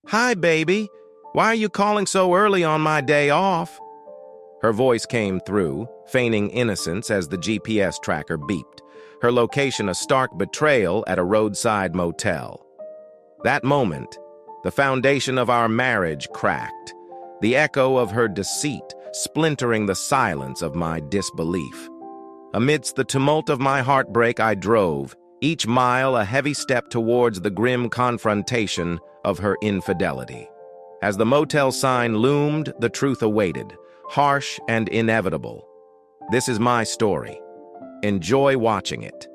Hi, baby. Why are you calling so early on my day off? Her voice came through, feigning innocence as the GPS tracker beeped, her location a stark betrayal at a roadside motel. That moment, the foundation of our marriage cracked, the echo of her deceit splintering the silence of my disbelief. Amidst the tumult of my heartbreak, I drove, each mile a heavy step towards the grim confrontation of her infidelity. As the motel sign loomed, the truth awaited, harsh and inevitable. This is my story. Enjoy watching it.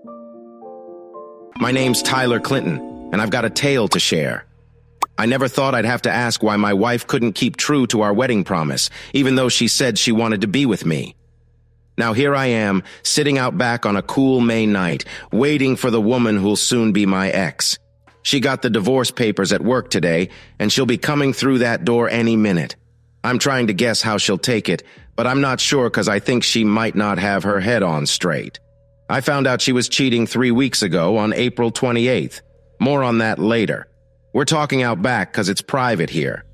My name's Tyler Clinton, and I've got a tale to share. I never thought I'd have to ask why my wife couldn't keep true to our wedding promise, even though she said she wanted to be with me. Now here I am, sitting out back on a cool May night, waiting for the woman who'll soon be my ex. She got the divorce papers at work today, and she'll be coming through that door any minute. I'm trying to guess how she'll take it, but I'm not sure because I think she might not have her head on straight. I found out she was cheating 3 weeks ago on April 28th. More on that later. We're talking out back because it's private here.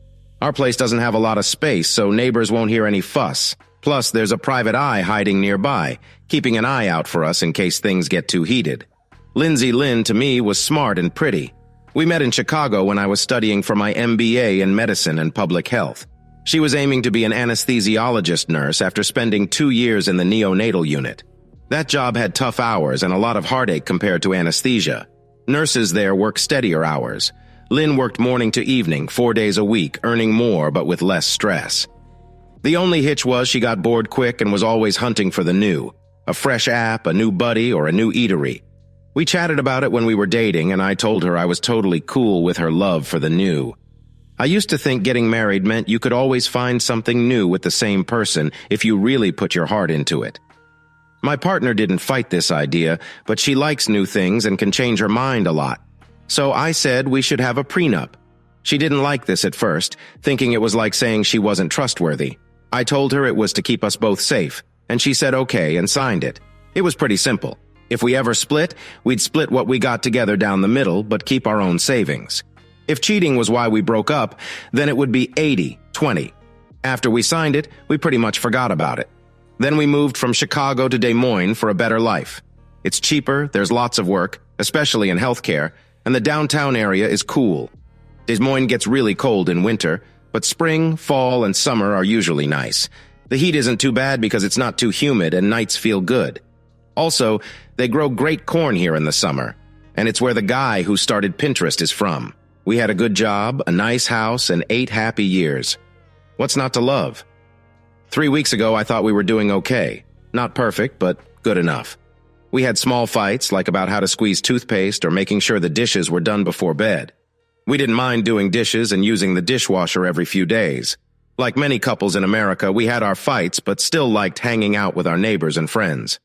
Our place doesn't have a lot of space, so neighbors won't hear any fuss. Plus, there's a private eye hiding nearby, keeping an eye out for us in case things get too heated. Lindsay Lynn, to me, was smart and pretty. We met in Chicago when I was studying for my MBA in medicine and public health. She was aiming to be an anesthesiologist nurse after spending 2 years in the neonatal unit. That job had tough hours and a lot of heartache compared to anesthesia. Nurses there work steadier hours. Lynn worked morning to evening, 4 days a week, earning more but with less stress. The only hitch was she got bored quick and was always hunting for the new. A fresh app, a new buddy, or a new eatery. We chatted about it when we were dating, and I told her I was totally cool with her love for the new. I used to think getting married meant you could always find something new with the same person if you really put your heart into it. My partner didn't fight this idea, but she likes new things and can change her mind a lot. So I said we should have a prenup. She didn't like this at first, thinking it was like saying she wasn't trustworthy. I told her it was to keep us both safe, and she said okay and signed it. It was pretty simple. If we ever split, we'd split what we got together down the middle, but keep our own savings. If cheating was why we broke up, then it would be 80-20. After we signed it, we pretty much forgot about it. Then we moved from Chicago to Des Moines for a better life. It's cheaper, there's lots of work, especially in healthcare, and the downtown area is cool. Des Moines gets really cold in winter, but spring, fall, and summer are usually nice. The heat isn't too bad because it's not too humid and nights feel good. Also, they grow great corn here in the summer, and it's where the guy who started Pinterest is from. We had a good job, a nice house, and 8 happy years. What's not to love? 3 weeks ago, I thought we were doing okay. Not perfect, but good enough. We had small fights, like about how to squeeze toothpaste or making sure the dishes were done before bed. We didn't mind doing dishes and using the dishwasher every few days. Like many couples in America, we had our fights, but still liked hanging out with our neighbors and friends.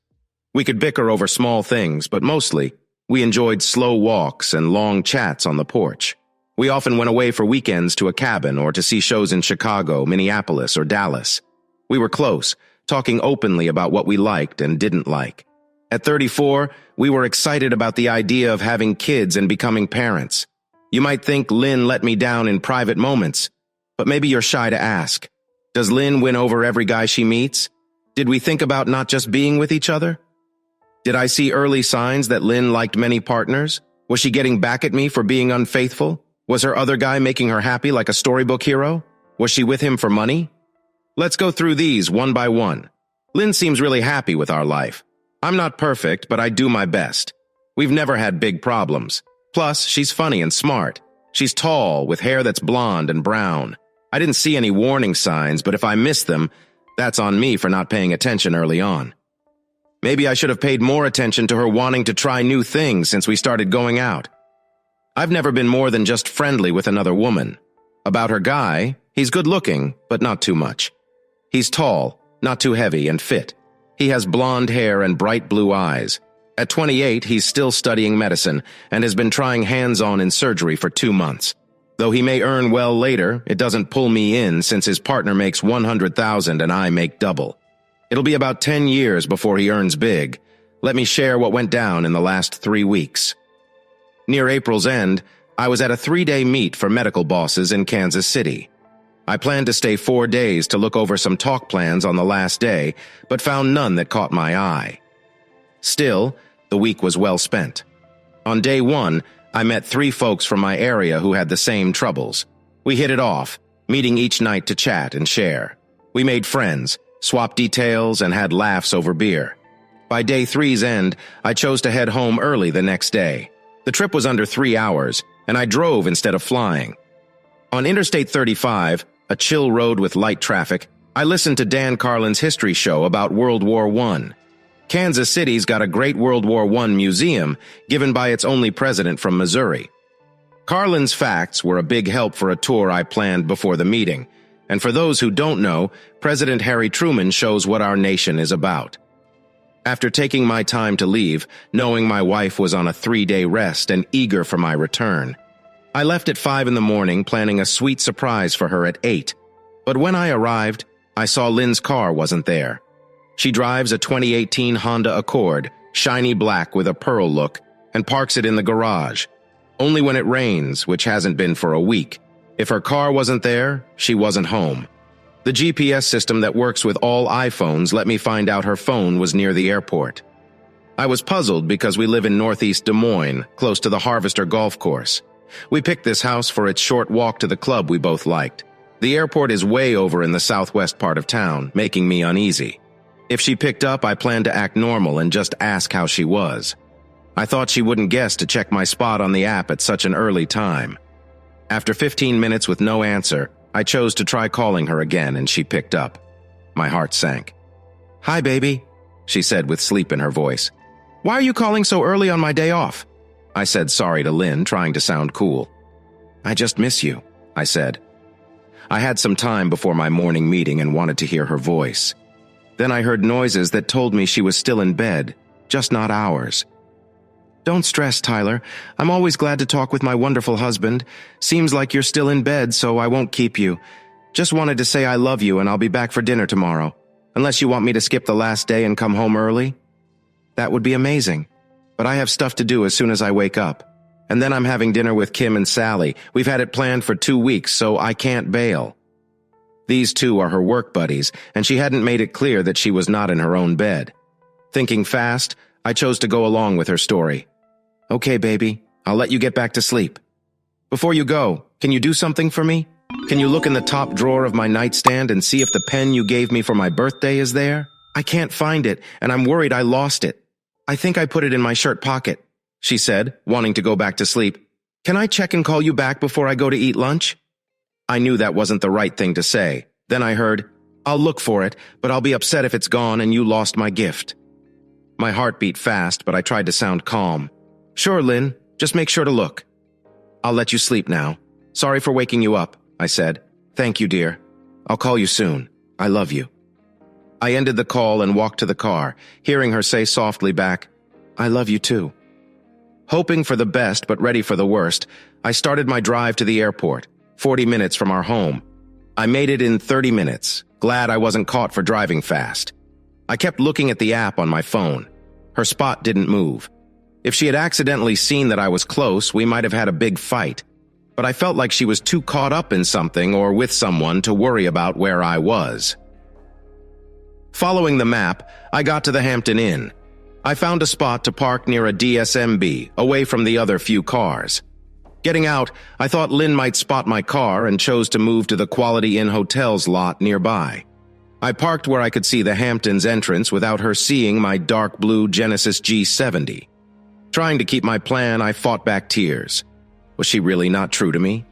We could bicker over small things, but mostly, we enjoyed slow walks and long chats on the porch. We often went away for weekends to a cabin or to see shows in Chicago, Minneapolis, or Dallas. We were close, talking openly about what we liked and didn't like. At 34, we were excited about the idea of having kids and becoming parents. You might think Lynn let me down in private moments, but maybe you're shy to ask. Does Lynn win over every guy she meets? Did we think about not just being with each other? Did I see early signs that Lynn liked many partners? Was she getting back at me for being unfaithful? Was her other guy making her happy like a storybook hero? Was she with him for money? Let's go through these one by one. Lynn seems really happy with our life. I'm not perfect, but I do my best. We've never had big problems. Plus, she's funny and smart. She's tall, with hair that's blonde and brown. I didn't see any warning signs, but if I missed them, that's on me for not paying attention early on. Maybe I should have paid more attention to her wanting to try new things since we started going out. I've never been more than just friendly with another woman. About her guy, he's good looking, but not too much. He's tall, not too heavy, and fit. He has blonde hair and bright blue eyes. At 28, he's still studying medicine and has been trying hands-on in surgery for 2 months. Though he may earn well later, it doesn't pull me in since his partner makes $100,000 and I make double. It'll be about 10 years before he earns big. Let me share what went down in the last 3 weeks. Near April's end, I was at a 3-day meet for medical bosses in Kansas City. I planned to stay 4 days to look over some talk plans on the last day, but found none that caught my eye. Still, the week was well spent. On day 1, I met 3 folks from my area who had the same troubles. We hit it off, meeting each night to chat and share. We made friends, swapped details, and had laughs over beer. By day 3's end, I chose to head home early the next day. The trip was under 3 hours, and I drove instead of flying. On Interstate 35, a chill road with light traffic, I listened to Dan Carlin's history show about World War I. Kansas City's got a great World War I museum given by its only president from Missouri. Carlin's facts were a big help for a tour I planned before the meeting, and for those who don't know, President Harry Truman shows what our nation is about. After taking my time to leave, knowing my wife was on a 3-day rest and eager for my return, I left at 5 in the morning planning a sweet surprise for her at 8. But when I arrived, I saw Lynn's car wasn't there. She drives a 2018 Honda Accord, shiny black with a pearl look, and parks it in the garage. Only when it rains, which hasn't been for a week. If her car wasn't there, she wasn't home. The GPS system that works with all iPhones let me find out her phone was near the airport. I was puzzled because we live in northeast Des Moines, close to the Harvester Golf Course. We picked this house for its short walk to the club we both liked. The airport is way over in the southwest part of town, making me uneasy. If she picked up, I planned to act normal and just ask how she was. I thought she wouldn't guess to check my spot on the app at such an early time. After 15 minutes with no answer, I chose to try calling her again and she picked up. My heart sank. "Hi, baby," she said with sleep in her voice. "Why are you calling so early on my day off?" I said sorry to Lynn, trying to sound cool. "I just miss you," I said. I had some time before my morning meeting and wanted to hear her voice. Then I heard noises that told me she was still in bed, just not ours. "Don't stress, Tyler. I'm always glad to talk with my wonderful husband. Seems like you're still in bed, so I won't keep you. Just wanted to say I love you and I'll be back for dinner tomorrow. Unless you want me to skip the last day and come home early? That would be amazing. But I have stuff to do as soon as I wake up. And then I'm having dinner with Kim and Sally. We've had it planned for 2 weeks, so I can't bail." These two are her work buddies, and she hadn't made it clear that she was not in her own bed. Thinking fast, I chose to go along with her story. "Okay, baby, I'll let you get back to sleep. Before you go, can you do something for me? Can you look in the top drawer of my nightstand and see if the pen you gave me for my birthday is there? I can't find it, and I'm worried I lost it. I think I put it in my shirt pocket," she said, wanting to go back to sleep. "Can I check and call you back before I go to eat lunch?" I knew that wasn't the right thing to say. Then I heard, "I'll look for it, but I'll be upset if it's gone and you lost my gift." My heart beat fast, but I tried to sound calm. "Sure, Lynn, just make sure to look." "I'll let you sleep now. Sorry for waking you up," I said. "Thank you, dear. I'll call you soon. I love you." I ended the call and walked to the car, hearing her say softly back, "I love you too." Hoping for the best but ready for the worst, I started my drive to the airport, 40 minutes from our home. I made it in 30 minutes, glad I wasn't caught for driving fast. I kept looking at the app on my phone. Her spot didn't move. If she had accidentally seen that I was close, we might have had a big fight. But I felt like she was too caught up in something or with someone to worry about where I was. Following the map, I got to the Hampton Inn. I found a spot to park near a DSMB, away from the other few cars. Getting out, I thought Lynn might spot my car and chose to move to the Quality Inn Hotels lot nearby. I parked where I could see the Hamptons entrance without her seeing my dark blue Genesis G70. Trying to keep my plan, I fought back tears. Was she really not true to me?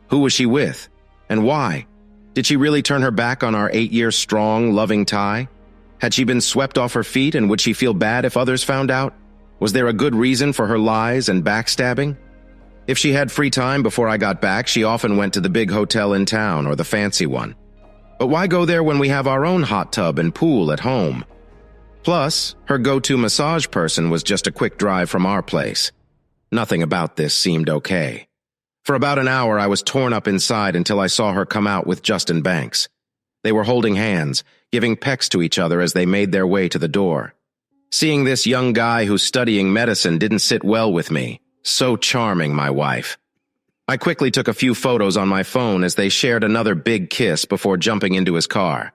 Who was she with? And why? Did she really turn her back on our 8-year strong, loving tie? Had she been swept off her feet, and would she feel bad if others found out? Was there a good reason for her lies and backstabbing? If she had free time before I got back, she often went to the big hotel in town or the fancy one. But why go there when we have our own hot tub and pool at home? Plus, her go-to massage person was just a quick drive from our place. Nothing about this seemed okay. For about an hour, I was torn up inside until I saw her come out with Justin Banks. They were holding hands, giving pecks to each other as they made their way to the door. Seeing this young guy who's studying medicine didn't sit well with me. So charming, my wife. I quickly took a few photos on my phone as they shared another big kiss before jumping into his car.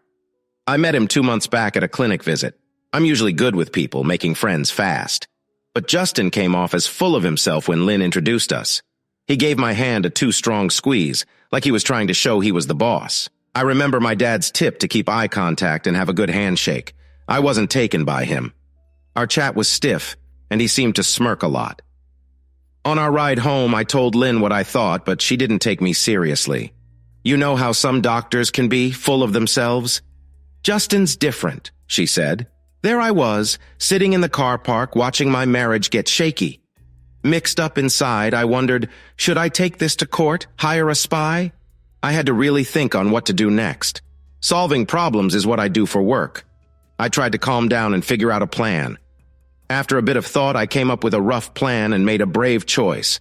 I met him 2 months back at a clinic visit. I'm usually good with people, making friends fast. But Justin came off as full of himself when Lynn introduced us. He gave my hand a too strong squeeze, like he was trying to show he was the boss. I remember my dad's tip to keep eye contact and have a good handshake. I wasn't taken by him. Our chat was stiff, and he seemed to smirk a lot. On our ride home, I told Lynn what I thought, but she didn't take me seriously. You know how some doctors can be, full of themselves? Justin's different, she said. There I was, sitting in the car park watching my marriage get shaky. Mixed up inside, I wondered, should I take this to court, hire a spy? I had to really think on what to do next. Solving problems is what I do for work. I tried to calm down and figure out a plan. After a bit of thought, I came up with a rough plan and made a brave choice.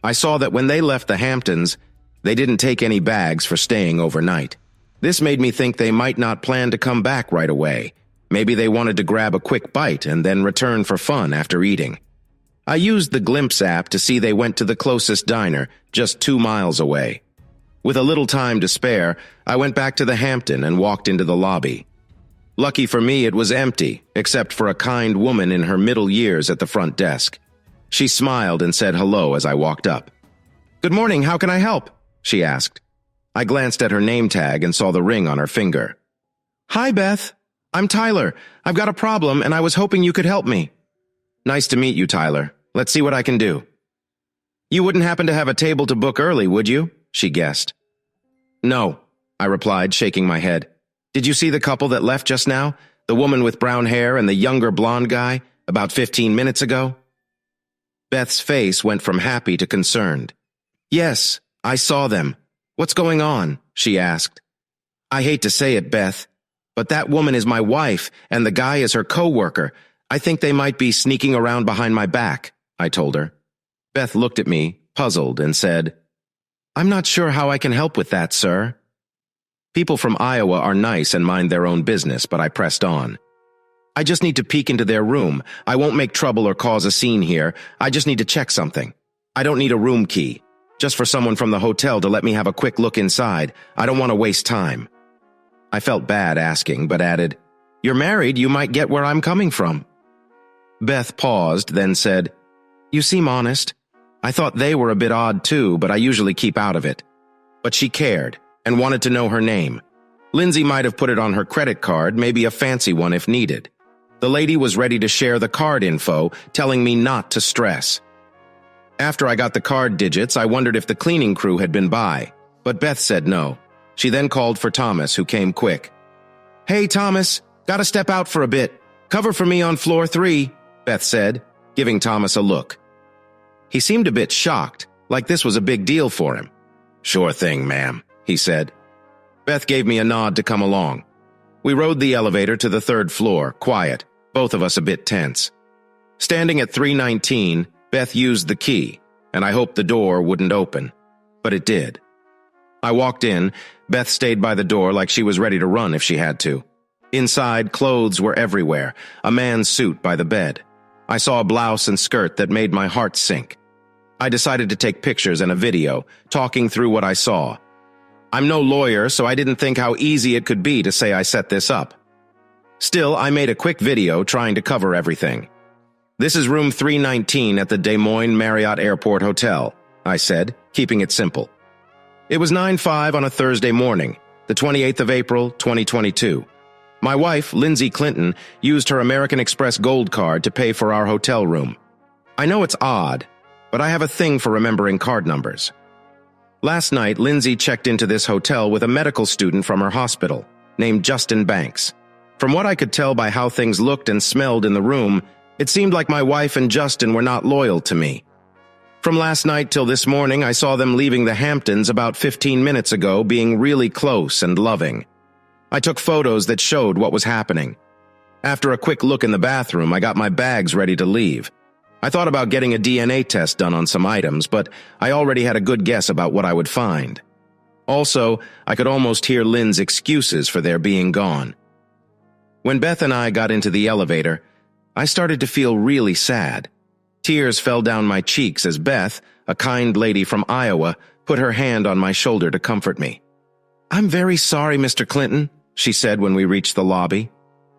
I saw that when they left the Hamptons, they didn't take any bags for staying overnight. This made me think they might not plan to come back right away. Maybe they wanted to grab a quick bite and then return for fun after eating. I used the Glimpse app to see they went to the closest diner, just 2 miles away. With a little time to spare, I went back to the Hampton and walked into the lobby. Lucky for me, it was empty, except for a kind woman in her middle years at the front desk. She smiled and said hello as I walked up. "Good morning, how can I help?" she asked. I glanced at her name tag and saw the ring on her finger. "Hi, Beth. I'm Tyler. I've got a problem, and I was hoping you could help me." "Nice to meet you, Tyler. Let's see what I can do." "You wouldn't happen to have a table to book early, would you?" she guessed. "No," I replied, shaking my head. "Did you see the couple that left just now? The woman with brown hair and the younger blonde guy, about 15 minutes ago?" Beth's face went from happy to concerned. "Yes, I saw them. What's going on?" she asked. "I hate to say it, Beth, but that woman is my wife, and the guy is her co-worker. I think they might be sneaking around behind my back," I told her. Beth looked at me, puzzled, and said, "I'm not sure how I can help with that, sir." People from Iowa are nice and mind their own business, but I pressed on. "I just need to peek into their room. I won't make trouble or cause a scene here. I just need to check something. I don't need a room key. Just for someone from the hotel to let me have a quick look inside. I don't want to waste time." I felt bad asking, but added, "You're married, you might get where I'm coming from." Beth paused, then said, "You seem honest. I thought they were a bit odd too, but I usually keep out of it." But she cared and wanted to know her name. Lindsay might have put it on her credit card, maybe a fancy one if needed. The lady was ready to share the card info, telling me not to stress. After I got the card digits, I wondered if the cleaning crew had been by, but Beth said no. She then called for Thomas, who came quick. "Hey, Thomas, gotta step out for a bit. Cover for me on floor 3, Beth said, giving Thomas a look. He seemed a bit shocked, like this was a big deal for him. "Sure thing, ma'am," he said. Beth gave me a nod to come along. We rode the elevator to the 3rd floor, quiet, both of us a bit tense. Standing at 319, Beth used the key, and I hoped the door wouldn't open. But it did. I walked in. Beth stayed by the door like she was ready to run if she had to. Inside, clothes were everywhere, a man's suit by the bed. I saw a blouse and skirt that made my heart sink. I decided to take pictures and a video, talking through what I saw. I'm no lawyer, so I didn't think how easy it could be to say I set this up. Still, I made a quick video trying to cover everything. "This is room 319 at the Des Moines Marriott Airport Hotel," I said, keeping it simple. It was 9:05 on a Thursday morning, the 28th of April, 2022. My wife, Lindsay Clinton, used her American Express Gold card to pay for our hotel room. I know it's odd, but I have a thing for remembering card numbers. Last night, Lindsay checked into this hotel with a medical student from her hospital, named Justin Banks. From what I could tell by how things looked and smelled in the room, it seemed like my wife and Justin were not loyal to me. From last night till this morning, I saw them leaving the Hamptons about 15 minutes ago, being really close and loving. I took photos that showed what was happening. After a quick look in the bathroom, I got my bags ready to leave. I thought about getting a DNA test done on some items, but I already had a good guess about what I would find. Also, I could almost hear Lynn's excuses for their being gone. When Beth and I got into the elevator, I started to feel really sad. Tears fell down my cheeks as Beth, a kind lady from Iowa, put her hand on my shoulder to comfort me. "I'm very sorry, Mr. Clinton," she said when we reached the lobby.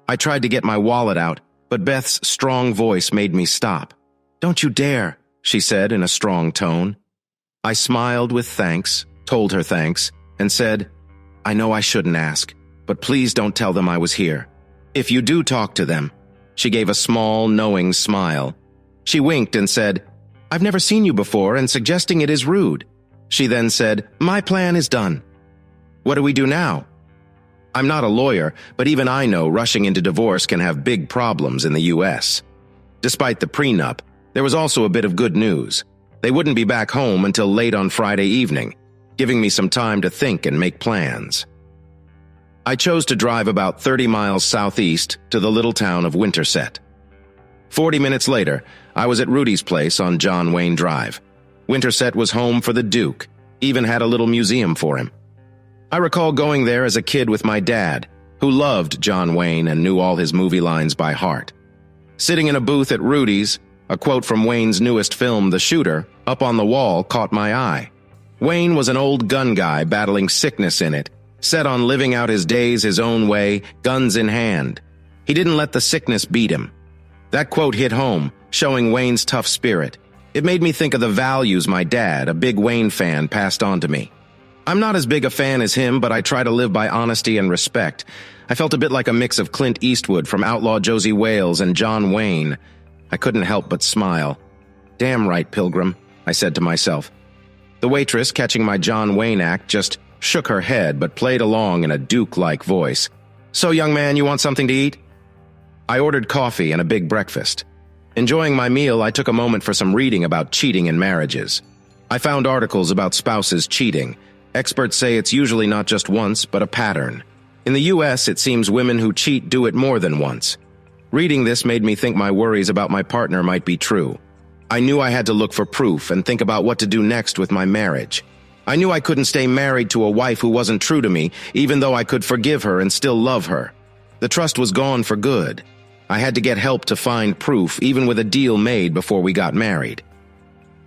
I tried to get my wallet out, but Beth's strong voice made me stop. "Don't you dare," she said in a strong tone. I smiled with thanks, told her thanks, and said, "I know I shouldn't ask, but please don't tell them I was here. If you do talk to them." She gave a small, knowing smile. She winked and said, "I've never seen you before, and suggesting it is rude." She then said, "My plan is done." "What do we do now?" I'm not a lawyer, but even I know rushing into divorce can have big problems in the U.S. Despite the prenup, there was also a bit of good news. They wouldn't be back home until late on Friday evening, giving me some time to think and make plans. I chose to drive about 30 miles southeast to the little town of Winterset. 40 minutes later, I was at Rudy's place on John Wayne Drive. Winterset was home for the Duke, even had a little museum for him. I recall going there as a kid with my dad, who loved John Wayne and knew all his movie lines by heart. Sitting in a booth at Rudy's, a quote from Wayne's newest film, The Shooter, up on the wall caught my eye. Wayne was an old gun guy battling sickness in it, set on living out his days his own way, guns in hand. He didn't let the sickness beat him. That quote hit home, showing Wayne's tough spirit. It made me think of the values my dad, a big Wayne fan, passed on to me. I'm not as big a fan as him, but I try to live by honesty and respect. I felt a bit like a mix of Clint Eastwood from Outlaw Josie Wales and John Wayne. I couldn't help but smile. "Damn right, Pilgrim," I said to myself. The waitress, catching my John Wayne act, just shook her head but played along in a Duke-like voice. "So, young man, you want something to eat?" I ordered coffee and a big breakfast. Enjoying my meal, I took a moment for some reading about cheating in marriages. I found articles about spouses cheating. Experts say it's usually not just once, but a pattern. In the U.S., it seems women who cheat do it more than once. Reading this made me think my worries about my partner might be true. I knew I had to look for proof and think about what to do next with my marriage. I knew I couldn't stay married to a wife who wasn't true to me, even though I could forgive her and still love her. The trust was gone for good. I had to get help to find proof, even with a deal made before we got married.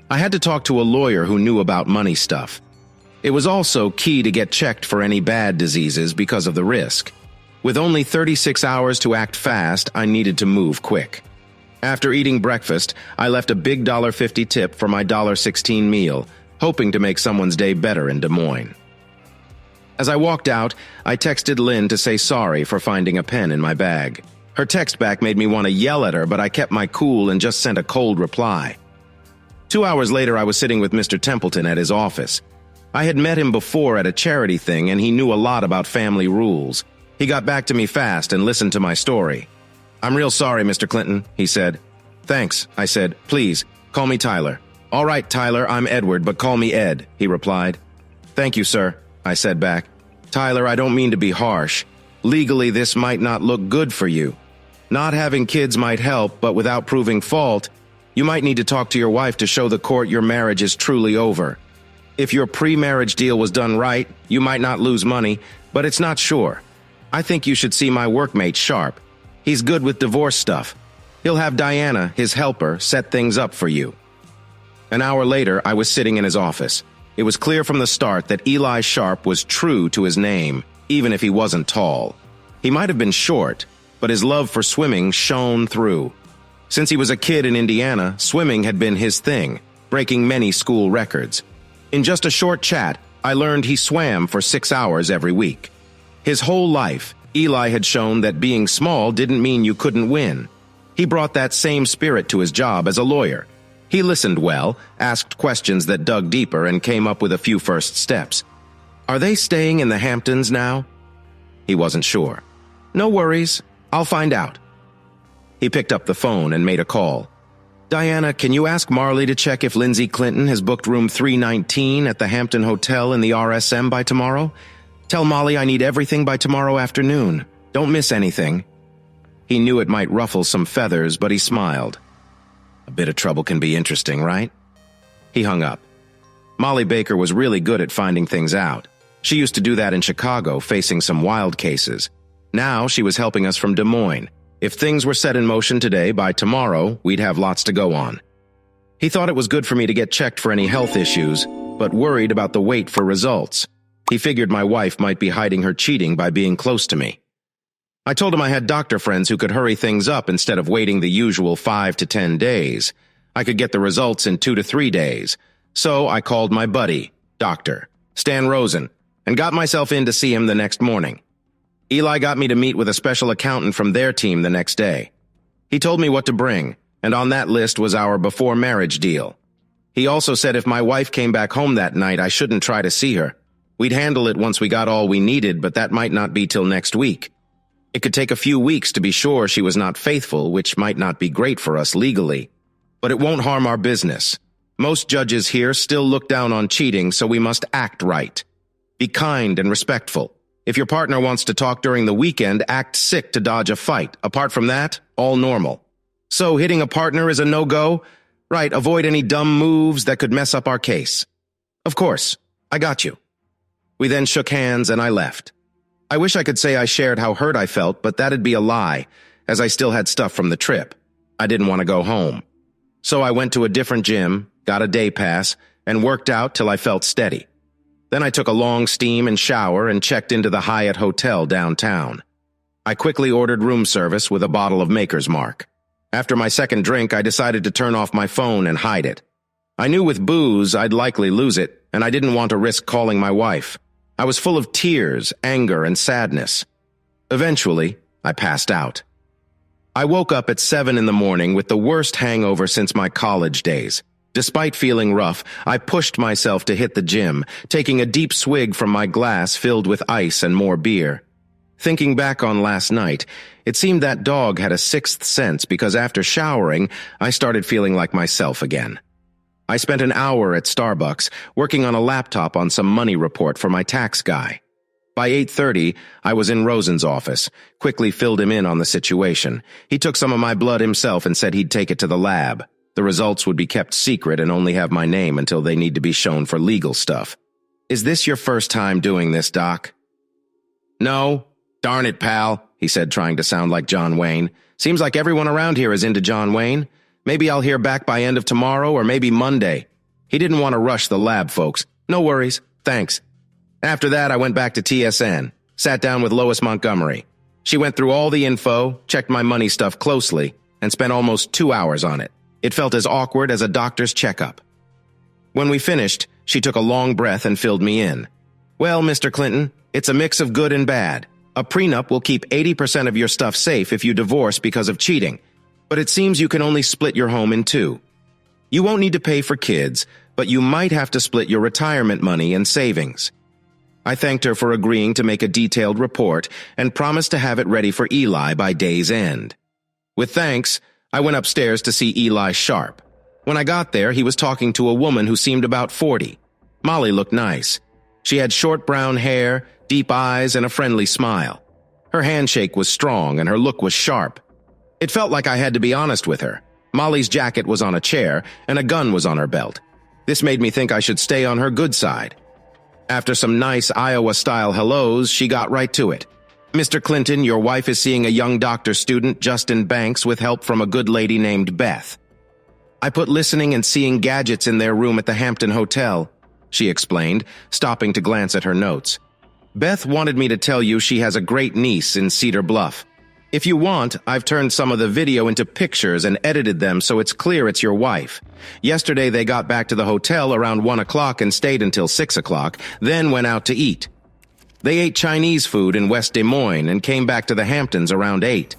I had to talk to a lawyer who knew about money stuff. It was also key to get checked for any bad diseases because of the risk. With only 36 hours to act fast, I needed to move quick. After eating breakfast, I left a big $1.50 tip for my $1.16 meal, hoping to make someone's day better in Des Moines. As I walked out, I texted Lynn to say sorry for finding a pen in my bag. Her text back made me want to yell at her, but I kept my cool and just sent a cold reply. 2 hours later, I was sitting with Mr. Templeton at his office. I had met him before at a charity thing, and he knew a lot about family rules. He got back to me fast and listened to my story. "I'm real sorry, Mr. Clinton," he said. "Thanks," I said. "Please, call me Tyler." "All right, Tyler, I'm Edward, but call me Ed," he replied. "Thank you, sir," I said back. "Tyler, I don't mean to be harsh. Legally, this might not look good for you. Not having kids might help, but without proving fault, you might need to talk to your wife to show the court your marriage is truly over. If your pre-marriage deal was done right, you might not lose money, but it's not sure. I think you should see my workmate, Sharp. He's good with divorce stuff. He'll have Diana, his helper, set things up for you." An hour later, I was sitting in his office. It was clear from the start that Eli Sharp was true to his name, even if he wasn't tall. He might have been short, but his love for swimming shone through. Since he was a kid in Indiana, swimming had been his thing, breaking many school records. In just a short chat, I learned he swam for 6 hours every week. His whole life, Eli had shown that being small didn't mean you couldn't win. He brought that same spirit to his job as a lawyer. He listened well, asked questions that dug deeper, and came up with a few first steps. "Are they staying in the Hamptons now?" He wasn't sure. "No worries, I'll find out." He picked up the phone and made a call. "Diana, can you ask Marley to check if Lindsay Clinton has booked room 319 at the Hampton Hotel in the RSM by tomorrow? Tell Molly I need everything by tomorrow afternoon. Don't miss anything." He knew it might ruffle some feathers, but he smiled. A bit of trouble can be interesting, right? He hung up. Molly Baker was really good at finding things out. She used to do that in Chicago, facing some wild cases. Now she was helping us from Des Moines. If things were set in motion today, by tomorrow, we'd have lots to go on. He thought it was good for me to get checked for any health issues, but worried about the wait for results. He figured my wife might be hiding her cheating by being close to me. I told him I had doctor friends who could hurry things up instead of waiting the usual 5 to 10 days. I could get the results in 2 to 3 days. So I called my buddy, Dr. Stan Rosen, and got myself in to see him the next morning. Eli got me to meet with a special accountant from their team the next day. He told me what to bring, and on that list was our before-marriage deal. He also said if my wife came back home that night, I shouldn't try to see her. We'd handle it once we got all we needed, but that might not be till next week. It could take a few weeks to be sure she was not faithful, which might not be great for us legally. But it won't harm our business. Most judges here still look down on cheating, so we must act right. Be kind and respectful. If your partner wants to talk during the weekend, act sick to dodge a fight. Apart from that, all normal. So hitting a partner is a no-go? Right, avoid any dumb moves that could mess up our case. Of course, I got you. We then shook hands and I left. I wish I could say I shared how hurt I felt, but that'd be a lie, as I still had stuff from the trip. I didn't want to go home. So I went to a different gym, got a day pass, and worked out till I felt steady. Then I took a long steam and shower and checked into the Hyatt Hotel downtown. I quickly ordered room service with a bottle of Maker's Mark. After my second drink, I decided to turn off my phone and hide it. I knew with booze I'd likely lose it, and I didn't want to risk calling my wife. I was full of tears, anger, and sadness. Eventually, I passed out. I woke up at 7 in the morning with the worst hangover since my college days. Despite feeling rough, I pushed myself to hit the gym, taking a deep swig from my glass filled with ice and more beer. Thinking back on last night, it seemed that dog had a sixth sense because after showering, I started feeling like myself again. I spent an hour at Starbucks working on a laptop on some money report for my tax guy. By 8:30, I was in Rosen's office, quickly filled him in on the situation. He took some of my blood himself and said he'd take it to the lab. The results would be kept secret and only have my name until they need to be shown for legal stuff. Is this your first time doing this, Doc? No. Darn it, pal, he said, trying to sound like John Wayne. Seems like everyone around here is into John Wayne. Maybe I'll hear back by end of tomorrow or maybe Monday. He didn't want to rush the lab, folks. No worries. Thanks. After that, I went back to TSN, sat down with Lois Montgomery. She went through all the info, checked my money stuff closely, and spent almost 2 hours on it. It felt as awkward as a doctor's checkup. When we finished, she took a long breath and filled me in. Well, Mr. Clinton, it's a mix of good and bad. A prenup will keep 80% of your stuff safe if you divorce because of cheating, but it seems you can only split your home in 2. You won't need to pay for kids, but you might have to split your retirement money and savings. I thanked her for agreeing to make a detailed report and promised to have it ready for Eli by day's end. With thanks, I went upstairs to see Eli Sharp. When I got there, he was talking to a woman who seemed about 40. Molly looked nice. She had short brown hair, deep eyes, and a friendly smile. Her handshake was strong and her look was sharp. It felt like I had to be honest with her. Molly's jacket was on a chair and a gun was on her belt. This made me think I should stay on her good side. After some nice Iowa-style hellos, she got right to it. Mr. Clinton, your wife is seeing a young doctor student, Justin Banks, with help from a good lady named Beth. I put listening and seeing gadgets in their room at the Hampton Hotel, she explained, stopping to glance at her notes. Beth wanted me to tell you she has a great niece in Cedar Bluff. If you want, I've turned some of the video into pictures and edited them so it's clear it's your wife. Yesterday they got back to the hotel around 1 o'clock and stayed until 6 o'clock, then went out to eat. They ate Chinese food in West Des Moines and came back to the Hamptons around 8.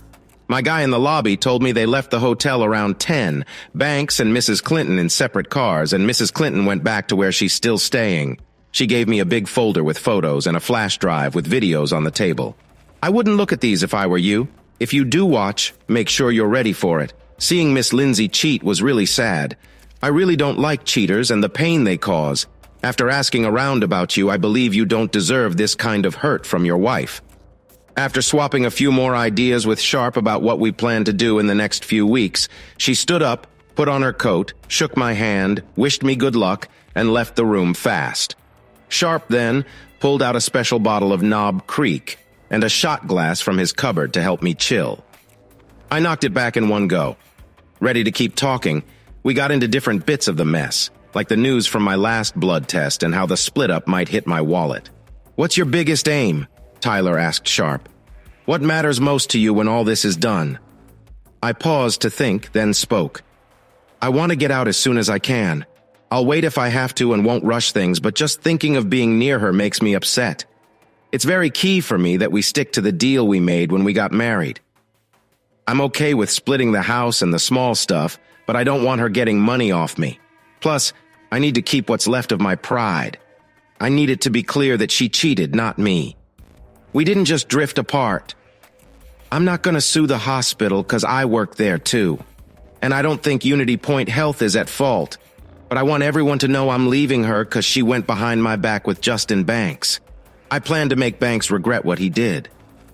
My guy in the lobby told me they left the hotel around 10, Banks and Mrs. Clinton in separate cars, and Mrs. Clinton went back to where she's still staying. She gave me a big folder with photos and a flash drive with videos on the table. I wouldn't look at these if I were you. If you do watch, make sure you're ready for it. Seeing Miss Lindsay cheat was really sad. I really don't like cheaters and the pain they cause. After asking around about you, I believe you don't deserve this kind of hurt from your wife. After swapping a few more ideas with Sharp about what we plan to do in the next few weeks, she stood up, put on her coat, shook my hand, wished me good luck, and left the room fast. Sharp then pulled out a special bottle of Knob Creek and a shot glass from his cupboard to help me chill. I knocked it back in one go. Ready to keep talking, we got into different bits of the mess, like the news from my last blood test and how the split-up might hit my wallet. "What's your biggest aim?" Tyler asked sharp. "What matters most to you when all this is done?" I paused to think, then spoke. "I want to get out as soon as I can. I'll wait if I have to and won't rush things, but just thinking of being near her makes me upset. It's very key for me that we stick to the deal we made when we got married. I'm okay with splitting the house and the small stuff, but I don't want her getting money off me. Plus, I need to keep what's left of my pride. I need it to be clear that she cheated, not me. We didn't just drift apart. I'm not going to sue the hospital because I work there too. And I don't think Unity Point Health is at fault. But I want everyone to know I'm leaving her because she went behind my back with Justin Banks. I plan to make Banks regret what he did.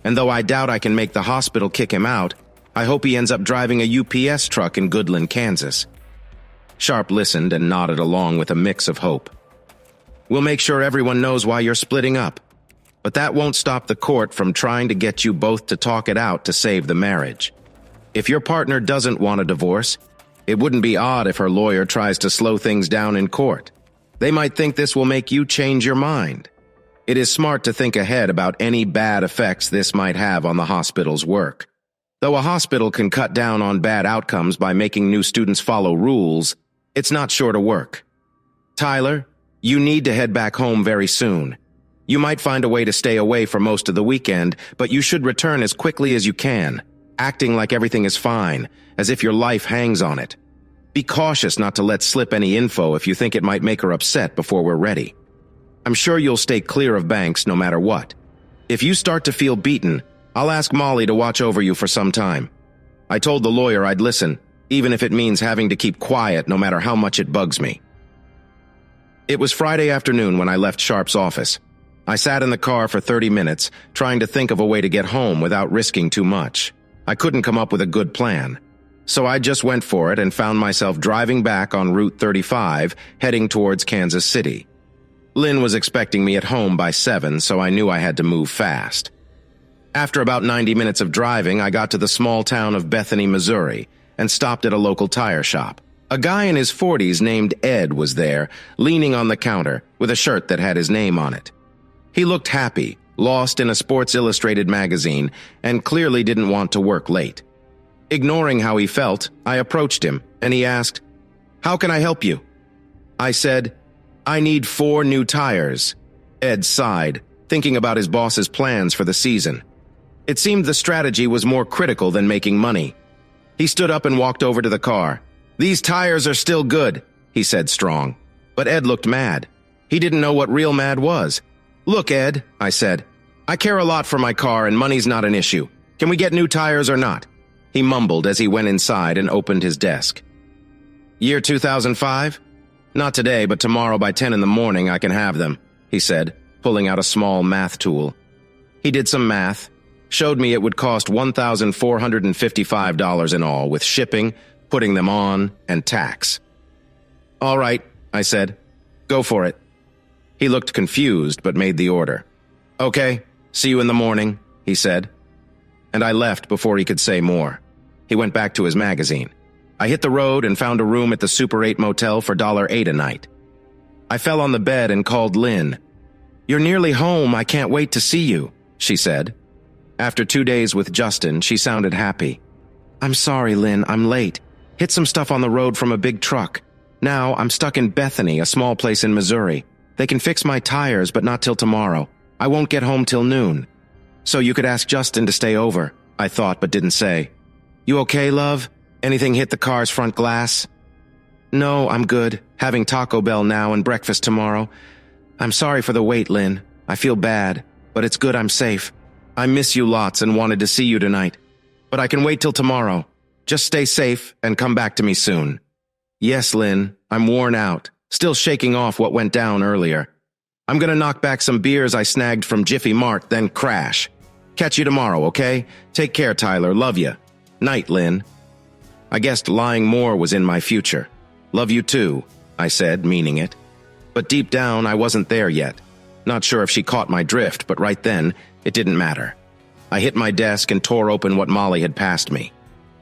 And though I doubt I can make the hospital kick him out, I hope he ends up driving a UPS truck in Goodland, Kansas." Sharp listened and nodded along with a mix of hope. "We'll make sure everyone knows why you're splitting up. But that won't stop the court from trying to get you both to talk it out to save the marriage. If your partner doesn't want a divorce, it wouldn't be odd if her lawyer tries to slow things down in court. They might think this will make you change your mind. It is smart to think ahead about any bad effects this might have on the hospital's work. Though a hospital can cut down on bad outcomes by making new students follow rules, it's not sure to work. Tyler, you need to head back home very soon. You might find a way to stay away for most of the weekend, but you should return as quickly as you can, acting like everything is fine, as if your life hangs on it. Be cautious not to let slip any info if you think it might make her upset before we're ready. I'm sure you'll stay clear of Banks no matter what. If you start to feel beaten, I'll ask Molly to watch over you for some time. I told the lawyer I'd listen, even if it means having to keep quiet no matter how much it bugs me." It was Friday afternoon when I left Sharp's office. I sat in the car for 30 minutes, trying to think of a way to get home without risking too much. I couldn't come up with a good plan. So I just went for it and found myself driving back on Route 35, heading towards Kansas City. Lynn was expecting me at home by 7, so I knew I had to move fast. After about 90 minutes of driving, I got to the small town of Bethany, Missouri, and stopped at a local tire shop. A guy in his 40s named Ed was there, leaning on the counter, with a shirt that had his name on it. He looked happy, lost in a Sports Illustrated magazine, and clearly didn't want to work late. Ignoring how he felt, I approached him, and he asked, "How can I help you?" I said, "I need 4 new tires." Ed sighed, thinking about his boss's plans for the season. It seemed the strategy was more critical than making money. He stood up and walked over to the car. "These tires are still good," he said strong. But Ed looked mad. He didn't know what real mad was. "Look, Ed," I said, "I care a lot for my car and money's not an issue. Can we get new tires or not?" He mumbled as he went inside and opened his desk. "Year 2005? Not today, but tomorrow by 10 in the morning I can have them," he said, pulling out a small math tool. He did some math, showed me it would cost $1,455 in all, with shipping, putting them on, and tax. "All right," I said. "Go for it." He looked confused, but made the order. "Okay, see you in the morning," he said. And I left before he could say more. He went back to his magazine. I hit the road and found a room at the Super 8 motel for $8 a night. I fell on the bed and called Lynn. "You're nearly home, I can't wait to see you," she said. After 2 days with Justin, she sounded happy. "I'm sorry, Lynn, I'm late. Hit some stuff on the road from a big truck. Now I'm stuck in Bethany, a small place in Missouri. They can fix my tires, but not till tomorrow. I won't get home till noon. So you could ask Justin to stay over," I thought but didn't say. "You okay, love? Anything hit the car's front glass?" "No, I'm good. Having Taco Bell now and breakfast tomorrow. I'm sorry for the wait, Lynn. I feel bad, but it's good I'm safe. I miss you lots and wanted to see you tonight. But I can wait till tomorrow. Just stay safe and come back to me soon." "Yes, Lynn, I'm worn out, still shaking off what went down earlier. I'm gonna knock back some beers I snagged from Jiffy Mart, then crash. Catch you tomorrow, okay? Take care, Tyler. Love ya. Night, Lynn." I guessed lying more was in my future. "Love you too," I said, meaning it. But deep down, I wasn't there yet. Not sure if she caught my drift, but right then, it didn't matter. I hit my desk and tore open what Molly had passed me.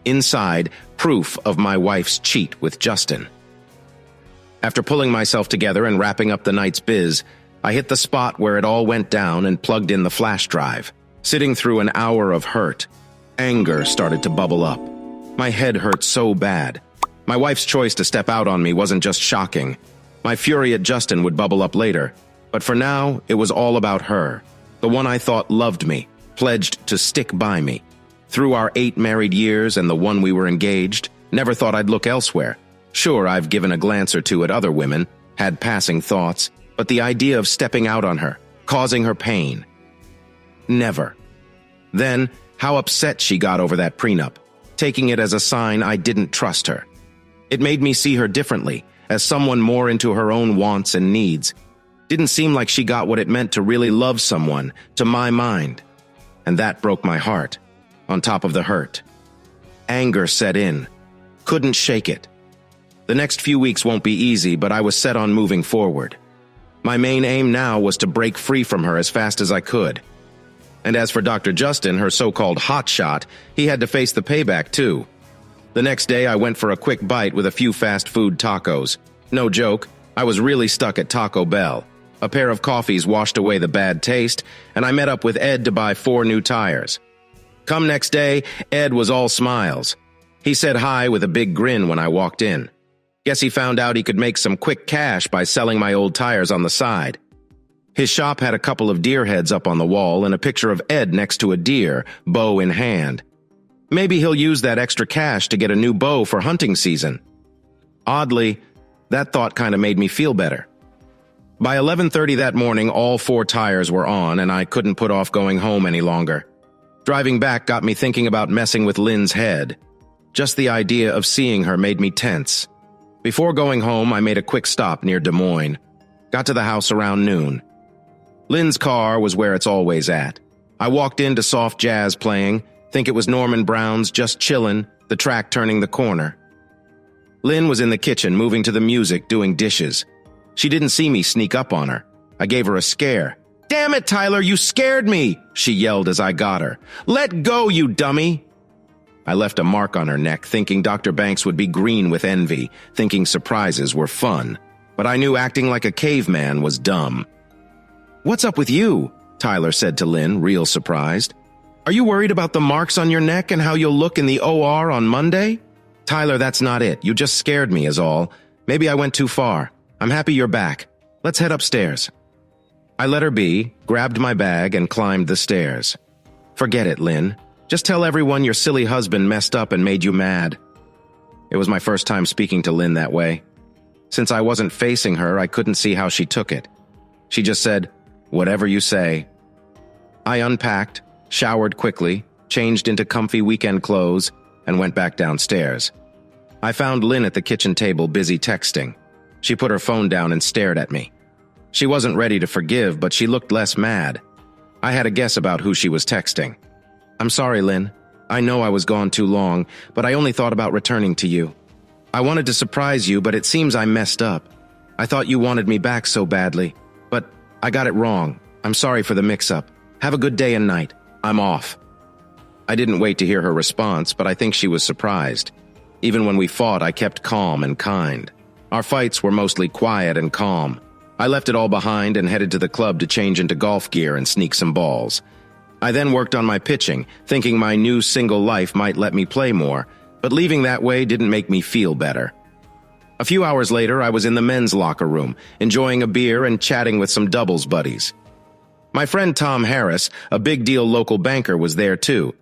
Inside, proof of my wife's cheat with Justin. After pulling myself together and wrapping up the night's biz, I hit the spot where it all went down and plugged in the flash drive. Sitting through an hour of hurt, anger started to bubble up. My head hurt so bad. My wife's choice to step out on me wasn't just shocking. My fury at Justin would bubble up later, but for now, it was all about her. The one I thought loved me, pledged to stick by me. Through our 8 married years and the one we were engaged, never thought I'd look elsewhere. Sure, I've given a glance or two at other women, had passing thoughts, but the idea of stepping out on her, causing her pain. Never. Then, how upset she got over that prenup, taking it as a sign I didn't trust her. It made me see her differently, as someone more into her own wants and needs. Didn't seem like she got what it meant to really love someone, to my mind. And that broke my heart, on top of the hurt. Anger set in. Couldn't shake it. The next few weeks won't be easy, but I was set on moving forward. My main aim now was to break free from her as fast as I could. And as for Dr. Justin, her so-called hotshot, he had to face the payback too. The next day, I went for a quick bite with a few fast food tacos. No joke, I was really stuck at Taco Bell. A pair of coffees washed away the bad taste, and I met up with Ed to buy 4 new tires. Come next day, Ed was all smiles. He said hi with a big grin when I walked in. Guess he found out he could make some quick cash by selling my old tires on the side. His shop had a couple of deer heads up on the wall and a picture of Ed next to a deer, bow in hand. Maybe he'll use that extra cash to get a new bow for hunting season. Oddly, that thought kind of made me feel better. By 11:30 that morning, all 4 tires were on, and I couldn't put off going home any longer. Driving back got me thinking about messing with Lynn's head. Just the idea of seeing her made me tense. Before going home, I made a quick stop near Des Moines. Got to the house around noon. Lynn's car was where it's always at. I walked into soft jazz playing, think it was Norman Brown's Just Chillin', the track turning the corner. Lynn was in the kitchen, moving to the music, doing dishes. She didn't see me sneak up on her. I gave her a scare. "Damn it, Tyler, you scared me!" she yelled as I got her. "Let go, you dummy!" I left a mark on her neck, thinking Dr. Banks would be green with envy, thinking surprises were fun. But I knew acting like a caveman was dumb. "What's up with you?" Tyler said to Lynn, real surprised. "Are you worried about the marks on your neck and how you'll look in the OR on Monday?" "Tyler, that's not it. You just scared me is all. Maybe I went too far. I'm happy you're back. Let's head upstairs." I let her be, grabbed my bag, and climbed the stairs. "Forget it, Lynn. Just tell everyone your silly husband messed up and made you mad." It was my first time speaking to Lynn that way. Since I wasn't facing her, I couldn't see how she took it. She just said, "Whatever you say." I unpacked, showered quickly, changed into comfy weekend clothes, and went back downstairs. I found Lynn at the kitchen table busy texting. She put her phone down and stared at me. She wasn't ready to forgive, but she looked less mad. I had a guess about who she was texting. "I'm sorry, Lynn. I know I was gone too long, but I only thought about returning to you. I wanted to surprise you, but it seems I messed up. I thought you wanted me back so badly, but I got it wrong. I'm sorry for the mix-up. Have a good day and night. I'm off." I didn't wait to hear her response, but I think she was surprised. Even when we fought, I kept calm and kind. Our fights were mostly quiet and calm. I left it all behind and headed to the club to change into golf gear and sneak some balls. I then worked on my pitching, thinking my new single life might let me play more, but leaving that way didn't make me feel better. A few hours later, I was in the men's locker room, enjoying a beer and chatting with some doubles buddies. My friend Tom Harris, a big-deal local banker, was there too.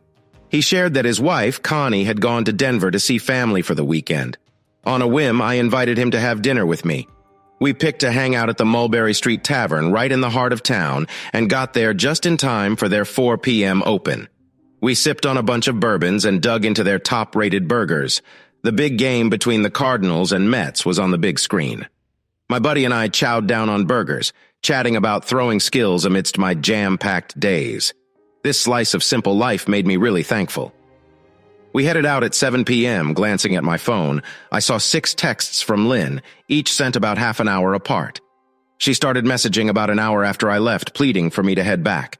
He shared that his wife, Connie, had gone to Denver to see family for the weekend. On a whim, I invited him to have dinner with me. We picked to hang out at the Mulberry Street Tavern right in the heart of town and got there just in time for their 4 p.m. open. We sipped on a bunch of bourbons and dug into their top-rated burgers. The big game between the Cardinals and Mets was on the big screen. My buddy and I chowed down on burgers, chatting about throwing skills amidst my jam-packed days. This slice of simple life made me really thankful. We headed out at 7 p.m., glancing at my phone. I saw 6 texts from Lynn, each sent about half an hour apart. She started messaging about an hour after I left, pleading for me to head back.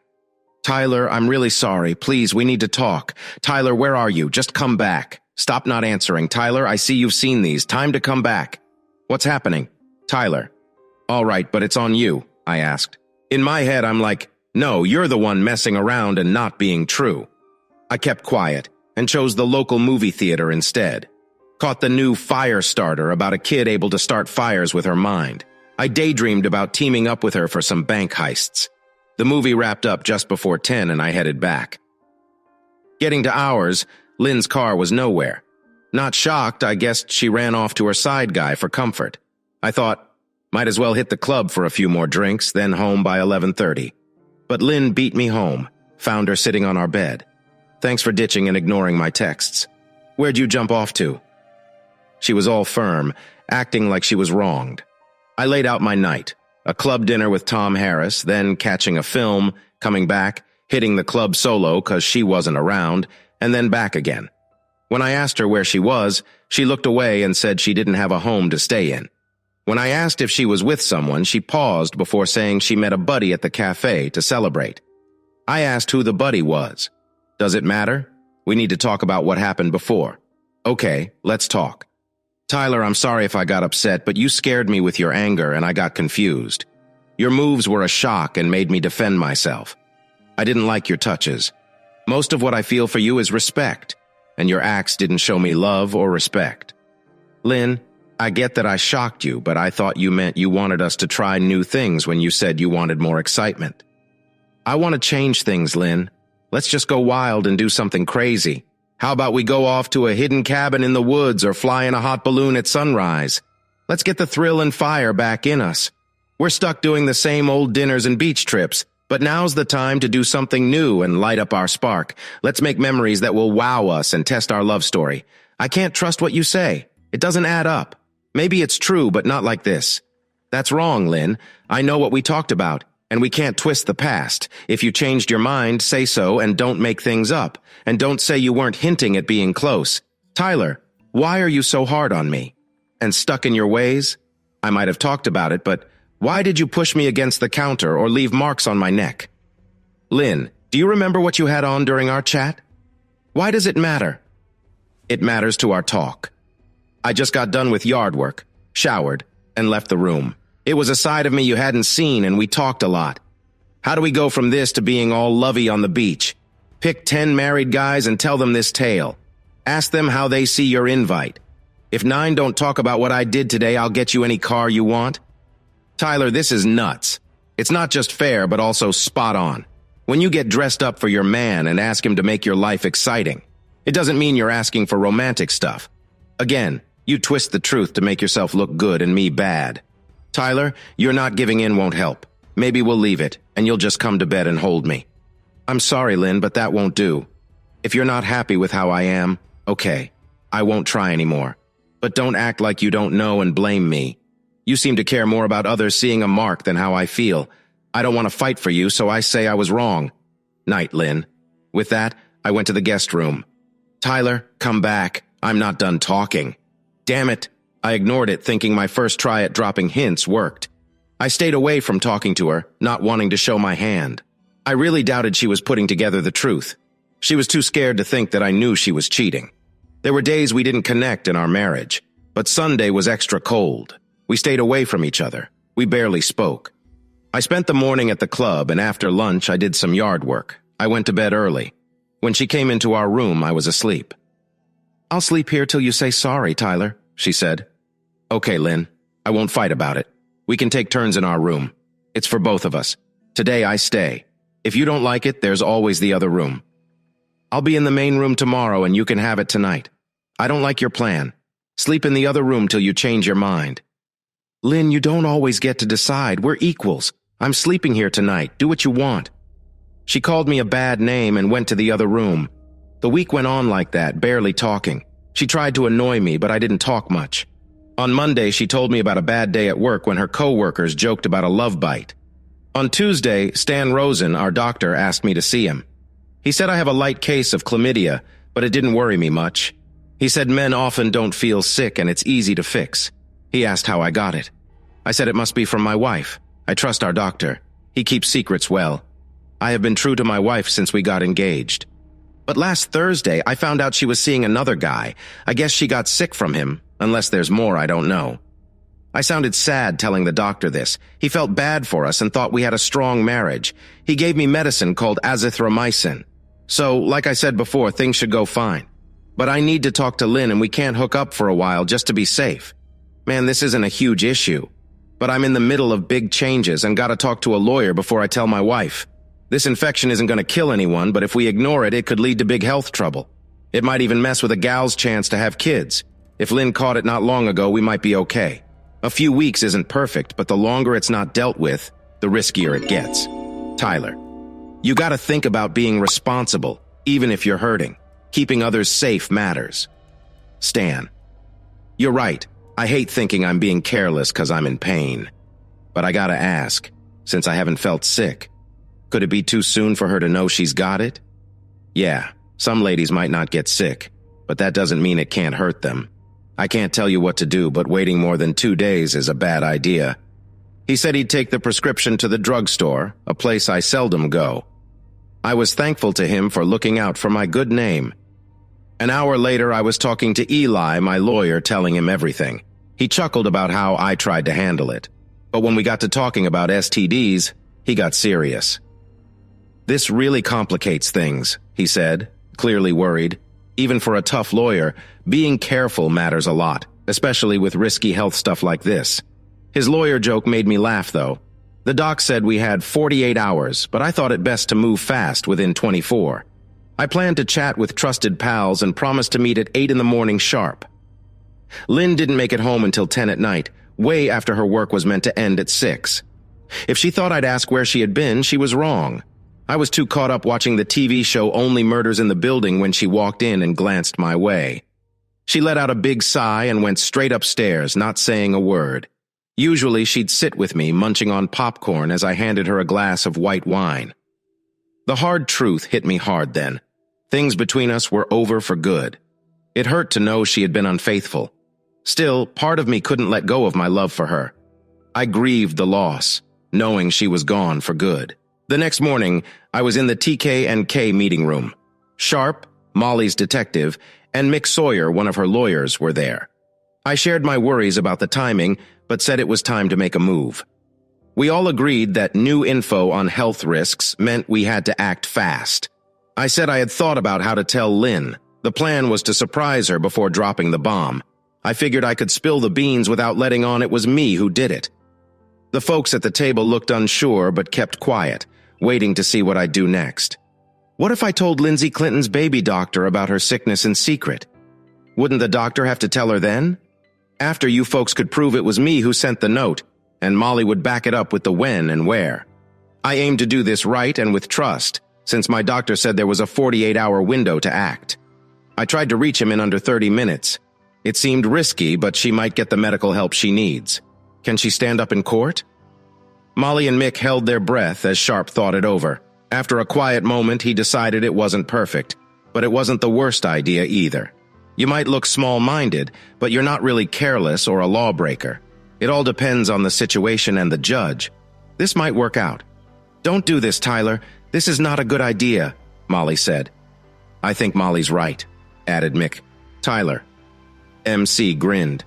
"Tyler, I'm really sorry. Please, we need to talk. Tyler, where are you? Just come back. Stop not answering. Tyler, I see you've seen these. Time to come back. What's happening? Tyler. All right, but it's on you, I asked. In my head, I'm like, no, you're the one messing around and not being true. I kept quiet and chose the local movie theater instead. Caught the new Fire Starter about a kid able to start fires with her mind. I daydreamed about teaming up with her for some bank heists. The movie wrapped up just before 10 and I headed back. Getting to ours, Lynn's car was nowhere. Not shocked, I guessed she ran off to her side guy for comfort. I thought, might as well hit the club for a few more drinks, then home by 11:30. But Lynn beat me home, found her sitting on our bed. Thanks for ditching and ignoring my texts. Where'd you jump off to? She was all firm, acting like she was wronged. I laid out my night, a club dinner with Tom Harris, then catching a film, coming back, hitting the club solo because she wasn't around, and then back again. When I asked her where she was, she looked away and said she didn't have a home to stay in. When I asked if she was with someone, she paused before saying she met a buddy at the cafe to celebrate. I asked who the buddy was. Does it matter? We need to talk about what happened before. Okay, let's talk. Tyler, I'm sorry if I got upset, but you scared me with your anger and I got confused. Your moves were a shock and made me defend myself. I didn't like your touches. Most of what I feel for you is respect, and your acts didn't show me love or respect. Lynn, I get that I shocked you, but I thought you meant you wanted us to try new things when you said you wanted more excitement. I want to change things, Lynn. Let's just go wild and do something crazy. How about we go off to a hidden cabin in the woods or fly in a hot balloon at sunrise? Let's get the thrill and fire back in us. We're stuck doing the same old dinners and beach trips, but now's the time to do something new and light up our spark. Let's make memories that will wow us and test our love story. I can't trust what you say. It doesn't add up. Maybe it's true, but not like this. That's wrong, Lynn. I know what we talked about, and we can't twist the past. If you changed your mind, say so and don't make things up. And don't say you weren't hinting at being close. Tyler, why are you so hard on me? And stuck in your ways? I might have talked about it, but why did you push me against the counter or leave marks on my neck? Lynn, do you remember what you had on during our chat? Why does it matter? It matters to our talk. I just got done with yard work, showered, and left the room. It was a side of me you hadn't seen, and we talked a lot. How do we go from this to being all lovey on the beach? Pick 10 married guys and tell them this tale. Ask them how they see your invite. If 9 don't talk about what I did today, I'll get you any car you want. Tyler, this is nuts. It's not just fair, but also spot on. When you get dressed up for your man and ask him to make your life exciting, it doesn't mean you're asking for romantic stuff. Again, you twist the truth to make yourself look good and me bad. Tyler, you're not giving in won't help. Maybe we'll leave it, and you'll just come to bed and hold me. I'm sorry, Lynn, but that won't do. If you're not happy with how I am, okay, I won't try anymore. But don't act like you don't know and blame me. You seem to care more about others seeing a mark than how I feel. I don't want to fight for you, so I say I was wrong. Night, Lynn. With that, I went to the guest room. Tyler, come back. I'm not done talking. Damn it. I ignored it, thinking my first try at dropping hints worked. I stayed away from talking to her, not wanting to show my hand. I really doubted she was putting together the truth. She was too scared to think that I knew she was cheating. There were days we didn't connect in our marriage, but Sunday was extra cold. We stayed away from each other. We barely spoke. I spent the morning at the club, and after lunch I did some yard work. I went to bed early. When she came into our room, I was asleep. I'll sleep here till you say sorry, Tyler, she said. Okay, Lynn. I won't fight about it. We can take turns in our room. It's for both of us. Today I stay. If you don't like it, there's always the other room. I'll be in the main room tomorrow and you can have it tonight. I don't like your plan. Sleep in the other room till you change your mind. Lynn, you don't always get to decide. We're equals. I'm sleeping here tonight. Do what you want. She called me a bad name and went to the other room. The week went on like that, barely talking. She tried to annoy me, but I didn't talk much. On Monday, she told me about a bad day at work when her coworkers joked about a love bite. On Tuesday, Stan Rosen, our doctor, asked me to see him. He said I have a light case of chlamydia, but it didn't worry me much. He said men often don't feel sick and it's easy to fix. He asked how I got it. I said it must be from my wife. I trust our doctor. He keeps secrets well. I have been true to my wife since we got engaged. But last Thursday, I found out she was seeing another guy. I guess she got sick from him, unless there's more I don't know. I sounded sad telling the doctor this. He felt bad for us and thought we had a strong marriage. He gave me medicine called azithromycin. So, like I said before, things should go fine. But I need to talk to Lynn and we can't hook up for a while just to be safe. Man, this isn't a huge issue. But I'm in the middle of big changes and gotta talk to a lawyer before I tell my wife. This infection isn't gonna kill anyone, but if we ignore it, it could lead to big health trouble. It might even mess with a gal's chance to have kids. If Lynn caught it not long ago, we might be okay. A few weeks isn't perfect, but the longer it's not dealt with, the riskier it gets. Tyler, you gotta think about being responsible, even if you're hurting. Keeping others safe matters. Stan, you're right. I hate thinking I'm being careless because I'm in pain. But I gotta ask, since I haven't felt sick, could it be too soon for her to know she's got it? Yeah, some ladies might not get sick, but that doesn't mean it can't hurt them. I can't tell you what to do, but waiting more than 2 days is a bad idea. He said he'd take the prescription to the drugstore, a place I seldom go. I was thankful to him for looking out for my good name. An hour later, I was talking to Eli, my lawyer, telling him everything. He chuckled about how I tried to handle it. But when we got to talking about STDs, he got serious. This really complicates things, he said, clearly worried. Even for a tough lawyer, being careful matters a lot, especially with risky health stuff like this. His lawyer joke made me laugh, though. The doc said we had 48 hours, but I thought it best to move fast within 24. I planned to chat with trusted pals and promised to meet at 8 in the morning sharp. Lynn didn't make it home until 10 at night, way after her work was meant to end at 6. If she thought I'd ask where she had been, she was wrong. I was too caught up watching the TV show Only Murders in the Building when she walked in and glanced my way. She let out a big sigh and went straight upstairs, not saying a word. Usually she'd sit with me, munching on popcorn as I handed her a glass of white wine. The hard truth hit me hard then. Things between us were over for good. It hurt to know she had been unfaithful. Still, part of me couldn't let go of my love for her. I grieved the loss, knowing she was gone for good. The next morning, I was in the TK&K meeting room. Sharp, Molly's detective, and Mick Sawyer, one of her lawyers, were there. I shared my worries about the timing, but said it was time to make a move. We all agreed that new info on health risks meant we had to act fast. I said I had thought about how to tell Lynn. The plan was to surprise her before dropping the bomb. I figured I could spill the beans without letting on it was me who did it. The folks at the table looked unsure but kept quiet, waiting to see what I'd do next. What if I told Lindsay Clinton's baby doctor about her sickness in secret? Wouldn't the doctor have to tell her then? After you folks could prove it was me who sent the note, and Molly would back it up with the when and where. I aimed to do this right and with trust, since my doctor said there was a 48-hour window to act. I tried to reach him in under 30 minutes. It seemed risky, but she might get the medical help she needs. Can she stand up in court? Molly and Mick held their breath as Sharp thought it over. After a quiet moment, he decided it wasn't perfect, but it wasn't the worst idea either. You might look small-minded, but you're not really careless or a lawbreaker. It all depends on the situation and the judge. This might work out. Don't do this, Tyler. This is not a good idea, Molly said. I think Molly's right, added Mick. Tyler. MC grinned.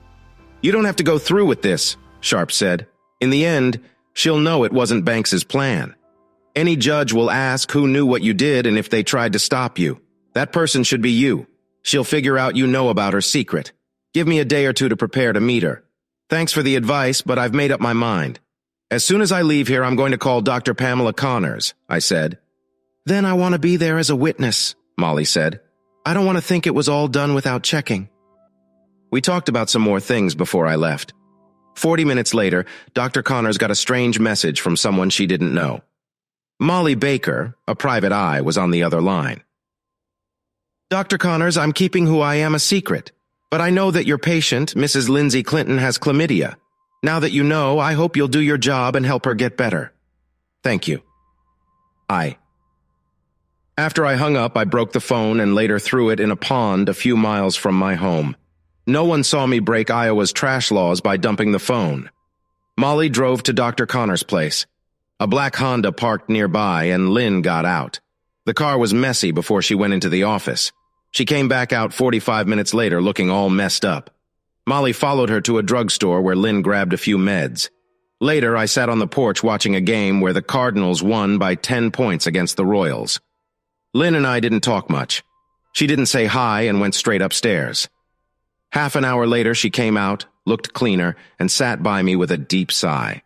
You don't have to go through with this, Sharp said. In the end, she'll know it wasn't Banks's plan. Any judge will ask who knew what you did and if they tried to stop you. That person should be you. She'll figure out you know about her secret. Give me a day or two to prepare to meet her. Thanks for the advice, but I've made up my mind. As soon as I leave here, I'm going to call Dr. Pamela Connors, I said. Then I want to be there as a witness, Molly said. I don't want to think it was all done without checking. We talked about some more things before I left. 40 minutes later, Dr. Connors got a strange message from someone she didn't know. Molly Baker, a private eye, was on the other line. Dr. Connors, I'm keeping who I am a secret, but I know that your patient, Mrs. Lindsay Clinton, has chlamydia. Now that you know, I hope you'll do your job and help her get better. Thank you. After I hung up, I broke the phone and later threw it in a pond a few miles from my home. No one saw me break Iowa's trash laws by dumping the phone. Molly drove to Dr. Connors' place. A black Honda parked nearby and Lynn got out. The car was messy before she went into the office. She came back out 45 minutes later looking all messed up. Molly followed her to a drugstore where Lynn grabbed a few meds. Later, I sat on the porch watching a game where the Cardinals won by 10 points against the Royals. Lynn and I didn't talk much. She didn't say hi and went straight upstairs. Half an hour later, she came out, looked cleaner, and sat by me with a deep sigh.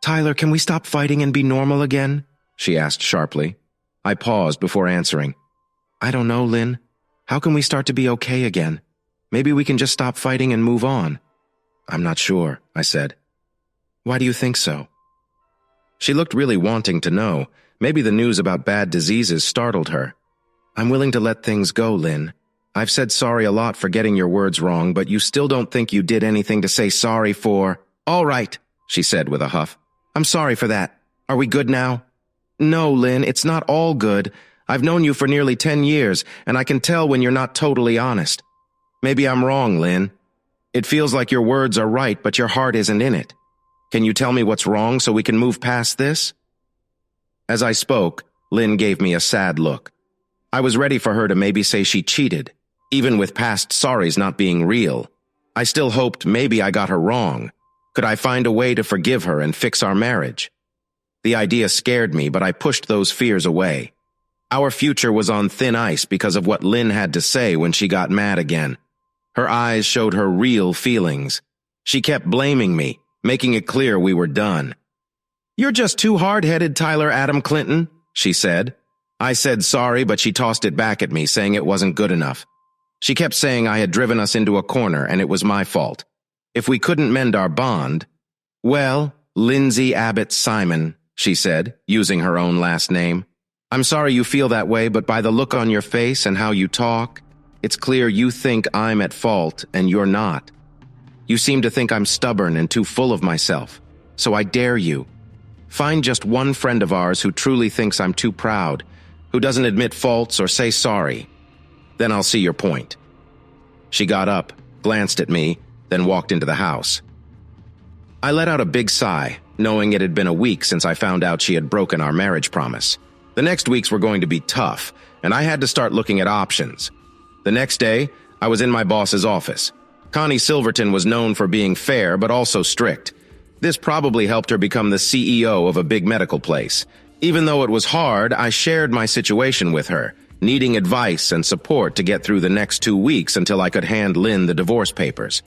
"Tyler, can we stop fighting and be normal again?" she asked sharply. I paused before answering. "I don't know, Lynn. How can we start to be okay again? Maybe we can just stop fighting and move on." "I'm not sure," I said. "Why do you think so?" She looked really wanting to know. Maybe the news about bad diseases startled her. "I'm willing to let things go, Lynn. I've said sorry a lot for getting your words wrong, but you still don't think you did anything to say sorry for." "All right," she said with a huff. "I'm sorry for that. Are we good now?" "No, Lynn, it's not all good. I've known you for nearly 10 years, and I can tell when you're not totally honest. Maybe I'm wrong, Lynn. It feels like your words are right, but your heart isn't in it. Can you tell me what's wrong so we can move past this?" As I spoke, Lynn gave me a sad look. I was ready for her to maybe say she cheated, even with past sorries not being real. I still hoped maybe I got her wrong. Could I find a way to forgive her and fix our marriage? The idea scared me, but I pushed those fears away. Our future was on thin ice because of what Lynn had to say when she got mad again. Her eyes showed her real feelings. She kept blaming me, making it clear we were done. "You're just too hard-headed, Tyler Adam Clinton," she said. I said sorry, but she tossed it back at me, saying it wasn't good enough. She kept saying I had driven us into a corner and it was my fault. If we couldn't mend our bond, "Well, Lindsay Abbott Simon," she said, using her own last name. "I'm sorry you feel that way, but by the look on your face and how you talk, it's clear you think I'm at fault and you're not. You seem to think I'm stubborn and too full of myself. So I dare you. Find just one friend of ours who truly thinks I'm too proud, who doesn't admit faults or say sorry. Then I'll see your point." She got up, glanced at me, then walked into the house. I let out a big sigh, knowing it had been a week since I found out she had broken our marriage promise. The next weeks were going to be tough, and I had to start looking at options. The next day, I was in my boss's office. Connie Silverton was known for being fair but also strict. This probably helped her become the CEO of a big medical place. Even though it was hard, I shared my situation with her, needing advice and support to get through the next 2 weeks until I could hand Lynn the divorce papers.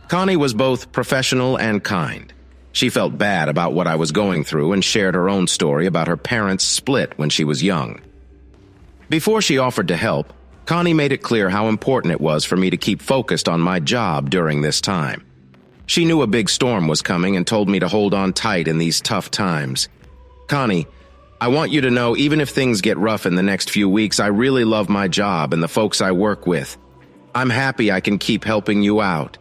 Connie was both professional and kind. She felt bad about what I was going through and shared her own story about her parents' split when she was young. Before she offered to help, Connie made it clear how important it was for me to keep focused on my job during this time. She knew a big storm was coming and told me to hold on tight in these tough times. "Connie, I want you to know even if things get rough in the next few weeks, I really love my job and the folks I work with. I'm happy I can keep helping you out.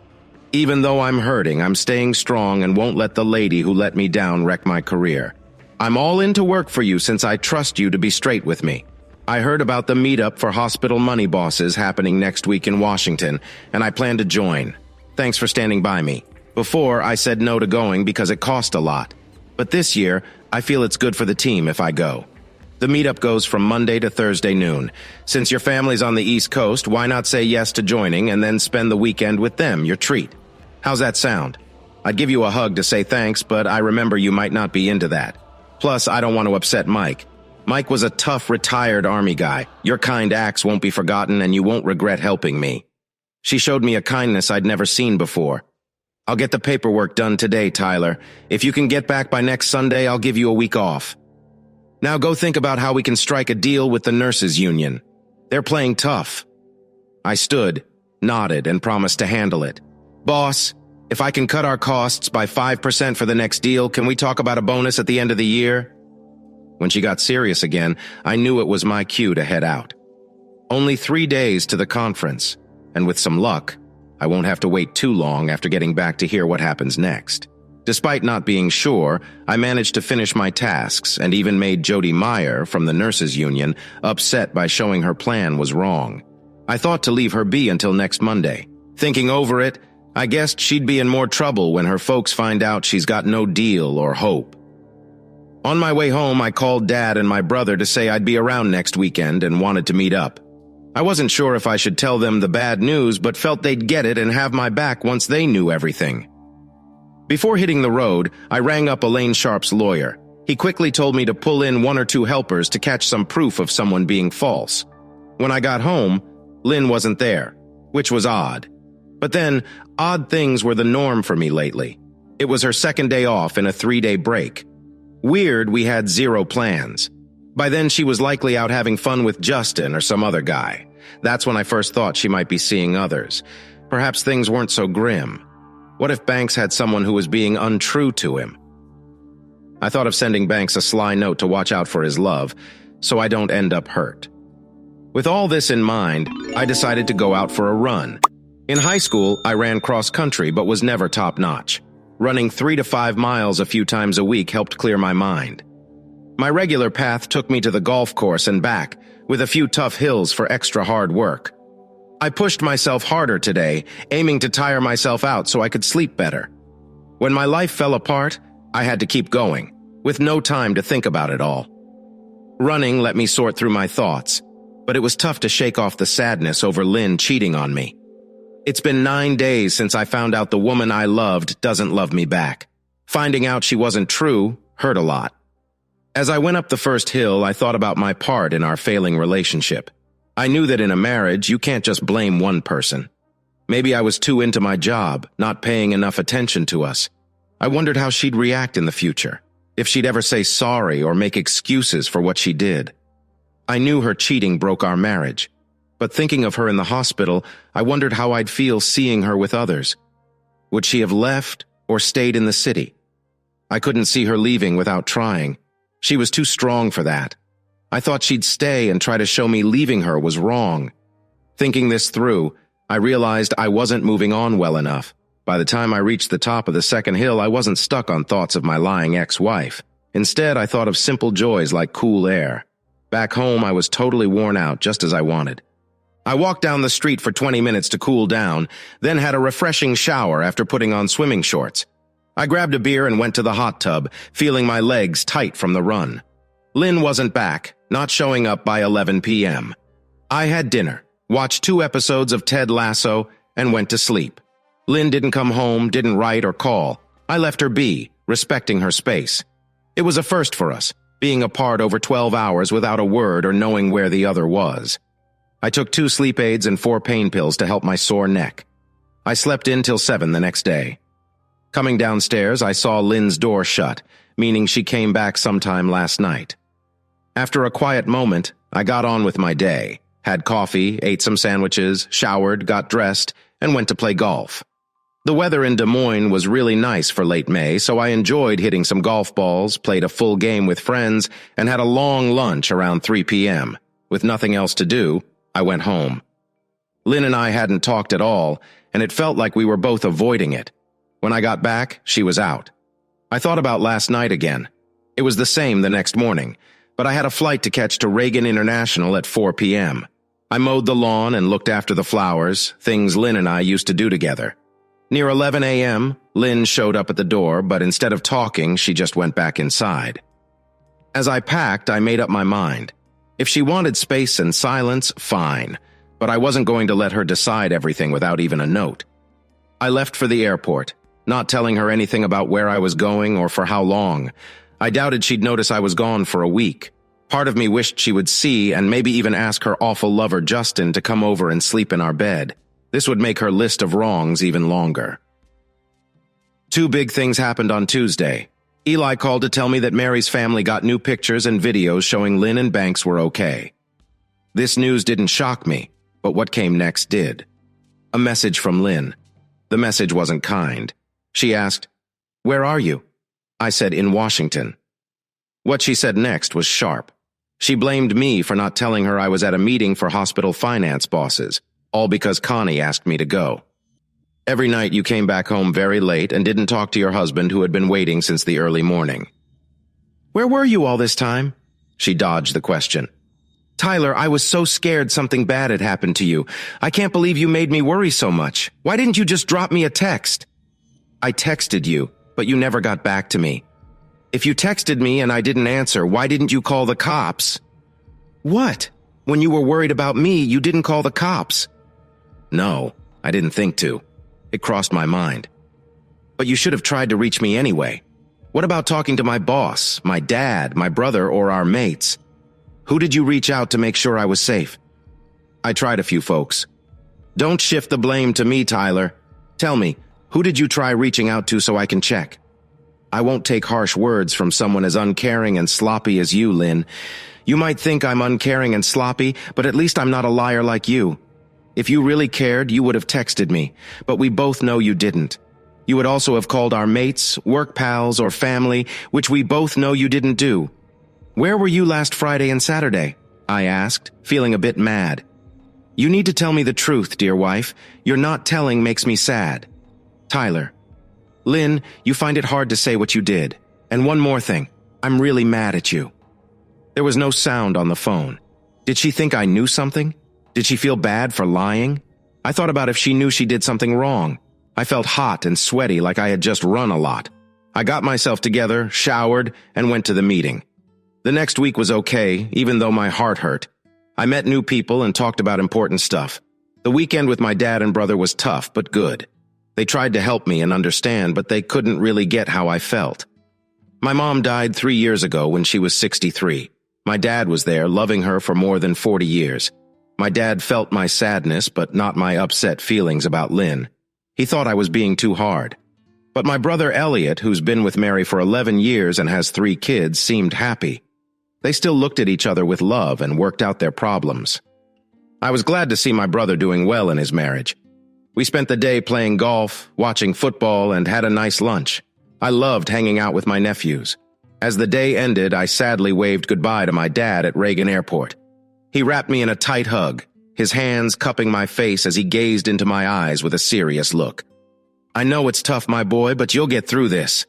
Even though I'm hurting, I'm staying strong and won't let the lady who let me down wreck my career. I'm all in to work for you since I trust you to be straight with me. I heard about the meetup for hospital money bosses happening next week in Washington, and I plan to join. Thanks for standing by me. Before, I said no to going because it cost a lot. But this year, I feel it's good for the team if I go. The meetup goes from Monday to Thursday noon. Since your family's on the East Coast, why not say yes to joining and then spend the weekend with them, your treat? How's that sound? I'd give you a hug to say thanks, but I remember you might not be into that. Plus, I don't want to upset Mike. Mike was a tough, retired Army guy. Your kind acts won't be forgotten and you won't regret helping me." She showed me a kindness I'd never seen before. "I'll get the paperwork done today, Tyler. If you can get back by next Sunday, I'll give you a week off. Now go think about how we can strike a deal with the nurses' union. They're playing tough." I stood, nodded, and promised to handle it. "Boss, if I can cut our costs by 5% for the next deal, can we talk about a bonus at the end of the year?" When she got serious again, I knew it was my cue to head out. Only 3 days to the conference, and with some luck, I won't have to wait too long after getting back to hear what happens next. Despite not being sure, I managed to finish my tasks and even made Jody Meyer from the nurses' union upset by showing her plan was wrong. I thought to leave her be until next Monday. Thinking over it, I guessed she'd be in more trouble when her folks find out she's got no deal or hope. On my way home, I called Dad and my brother to say I'd be around next weekend and wanted to meet up. I wasn't sure if I should tell them the bad news, but felt they'd get it and have my back once they knew everything. Before hitting the road, I rang up Elaine Sharp's lawyer. He quickly told me to pull in 1 or 2 helpers to catch some proof of someone being false. When I got home, Lynn wasn't there, which was odd. But then, odd things were the norm for me lately. It was her second day off in a 3-day break. Weird we had 0 plans. By then she was likely out having fun with Justin or some other guy. That's when I first thought she might be seeing others. Perhaps things weren't so grim. What if Banks had someone who was being untrue to him? I thought of sending Banks a sly note to watch out for his love, so I don't end up hurt. With all this in mind, I decided to go out for a run. In high school, I ran cross-country but was never top-notch. Running 3 to 5 miles a few times a week helped clear my mind. My regular path took me to the golf course and back, with a few tough hills for extra hard work. I pushed myself harder today, aiming to tire myself out so I could sleep better. When my life fell apart, I had to keep going, with no time to think about it all. Running let me sort through my thoughts, but it was tough to shake off the sadness over Lynn cheating on me. It's been 9 days since I found out the woman I loved doesn't love me back. Finding out she wasn't true hurt a lot. As I went up the first hill, I thought about my part in our failing relationship. I knew that in a marriage, you can't just blame one person. Maybe I was too into my job, not paying enough attention to us. I wondered how she'd react in the future, if she'd ever say sorry or make excuses for what she did. I knew her cheating broke our marriage, but thinking of her in the hospital, I wondered how I'd feel seeing her with others. Would she have left or stayed in the city? I couldn't see her leaving without trying. She was too strong for that. I thought she'd stay and try to show me leaving her was wrong. Thinking this through, I realized I wasn't moving on well enough. By the time I reached the top of the second hill, I wasn't stuck on thoughts of my lying ex-wife. Instead, I thought of simple joys like cool air. Back home, I was totally worn out, just as I wanted. I walked down the street for 20 minutes to cool down, then had a refreshing shower after putting on swimming shorts. I grabbed a beer and went to the hot tub, feeling my legs tight from the run. Lynn wasn't back, not showing up by 11 p.m. I had dinner, watched 2 episodes of Ted Lasso, and went to sleep. Lynn didn't come home, didn't write or call. I left her be, respecting her space. It was a first for us, being apart over 12 hours without a word or knowing where the other was. I took 2 sleep aids and 4 pain pills to help my sore neck. I slept in till 7 the next day. Coming downstairs, I saw Lynn's door shut, meaning she came back sometime last night. After a quiet moment, I got on with my day, had coffee, ate some sandwiches, showered, got dressed, and went to play golf. The weather in Des Moines was really nice for late May, so I enjoyed hitting some golf balls, played a full game with friends, and had a long lunch around 3 p.m. With nothing else to do, I went home. Lynn and I hadn't talked at all, and it felt like we were both avoiding it. When I got back, she was out. I thought about last night again. It was the same the next morning, but I had a flight to catch to Reagan International at 4 p.m. I mowed the lawn and looked after the flowers, things Lynn and I used to do together. Near 11 a.m., Lynn showed up at the door, but instead of talking, she just went back inside. As I packed, I made up my mind. If she wanted space and silence, fine, but I wasn't going to let her decide everything without even a note. I left for the airport, not telling her anything about where I was going or for how long. I doubted she'd notice I was gone for a week. Part of me wished she would see and maybe even ask her awful lover Justin to come over and sleep in our bed. This would make her list of wrongs even longer. 2 big things happened on Tuesday. Eli called to tell me that Mary's family got new pictures and videos showing Lynn and Banks were okay. This news didn't shock me, but what came next did. A message from Lynn. The message wasn't kind. She asked, "Where are you?" I said, "In Washington." What she said next was sharp. She blamed me for not telling her I was at a meeting for hospital finance bosses, all because Connie asked me to go. "Every night you came back home very late and didn't talk to your husband who had been waiting since the early morning." "Where were you all this time?" She dodged the question. "Tyler, I was so scared something bad had happened to you. I can't believe you made me worry so much. Why didn't you just drop me a text?" "I texted you, but you never got back to me." "If you texted me and I didn't answer, why didn't you call the cops?" "What?" When you were worried about me, you didn't call the cops. No, I didn't think to. It crossed my mind. But you should have tried to reach me anyway. What about talking to my boss, my dad, my brother, or our mates? Who did you reach out to make sure I was safe? I tried a few folks. Don't shift the blame to me, Tyler. Tell me, who did you try reaching out to so I can check? I won't take harsh words from someone as uncaring and sloppy as you, Lynn. You might think I'm uncaring and sloppy, but at least I'm not a liar like you. If you really cared, you would have texted me, but we both know you didn't. You would also have called our mates, work pals, or family, which we both know you didn't do. Where were you last Friday and Saturday? I asked, feeling a bit mad. You need to tell me the truth, dear wife. Your not telling makes me sad. Tyler. Lynn, you find it hard to say what you did. And one more thing, I'm really mad at you. There was no sound on the phone. Did she think I knew something? Did she feel bad for lying? I thought about if she knew she did something wrong. I felt hot and sweaty like I had just run a lot. I got myself together, showered, and went to the meeting. The next week was okay, even though my heart hurt. I met new people and talked about important stuff. The weekend with my dad and brother was tough, but good. They tried to help me and understand, but they couldn't really get how I felt. My mom died 3 years ago when she was 63. My dad was there, loving her for more than 40 years. My dad felt my sadness, but not my upset feelings about Lynn. He thought I was being too hard. But my brother Elliot, who's been with Mary for 11 years and has 3 kids, seemed happy. They still looked at each other with love and worked out their problems. I was glad to see my brother doing well in his marriage. We spent the day playing golf, watching football, and had a nice lunch. I loved hanging out with my nephews. As the day ended, I sadly waved goodbye to my dad at Reagan Airport. He wrapped me in a tight hug, his hands cupping my face as he gazed into my eyes with a serious look. I know it's tough, my boy, but you'll get through this.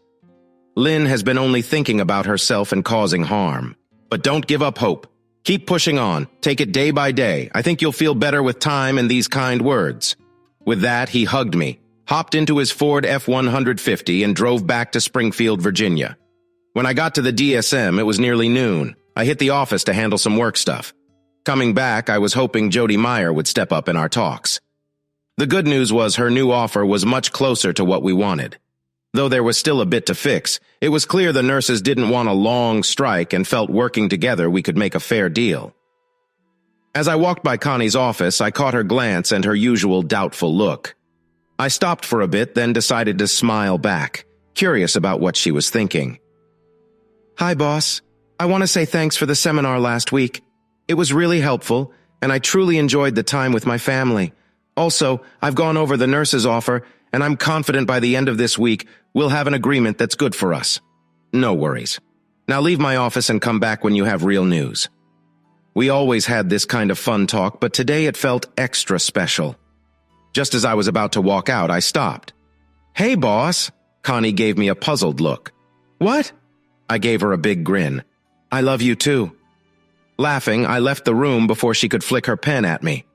Lynn has been only thinking about herself and causing harm. But don't give up hope. Keep pushing on. Take it day by day. I think you'll feel better with time and these kind words. With that, he hugged me, hopped into his Ford F-150 and drove back to Springfield, Virginia. When I got to the DSM, it was nearly noon. I hit the office to handle some work stuff. Coming back, I was hoping Jody Meyer would step up in our talks. The good news was her new offer was much closer to what we wanted. Though there was still a bit to fix, it was clear the nurses didn't want a long strike and felt working together we could make a fair deal. As I walked by Connie's office, I caught her glance and her usual doubtful look. I stopped for a bit, then decided to smile back, curious about what she was thinking. Hi, boss. I want to say thanks for the seminar last week. It was really helpful, and I truly enjoyed the time with my family. Also, I've gone over the nurse's offer, and I'm confident by the end of this week, we'll have an agreement that's good for us. No worries. Now leave my office and come back when you have real news. We always had this kind of fun talk, but today it felt extra special. Just as I was about to walk out, I stopped. Hey, boss. Connie gave me a puzzled look. What? I gave her a big grin. I love you too. Laughing, I left the room before she could flick her pen at me.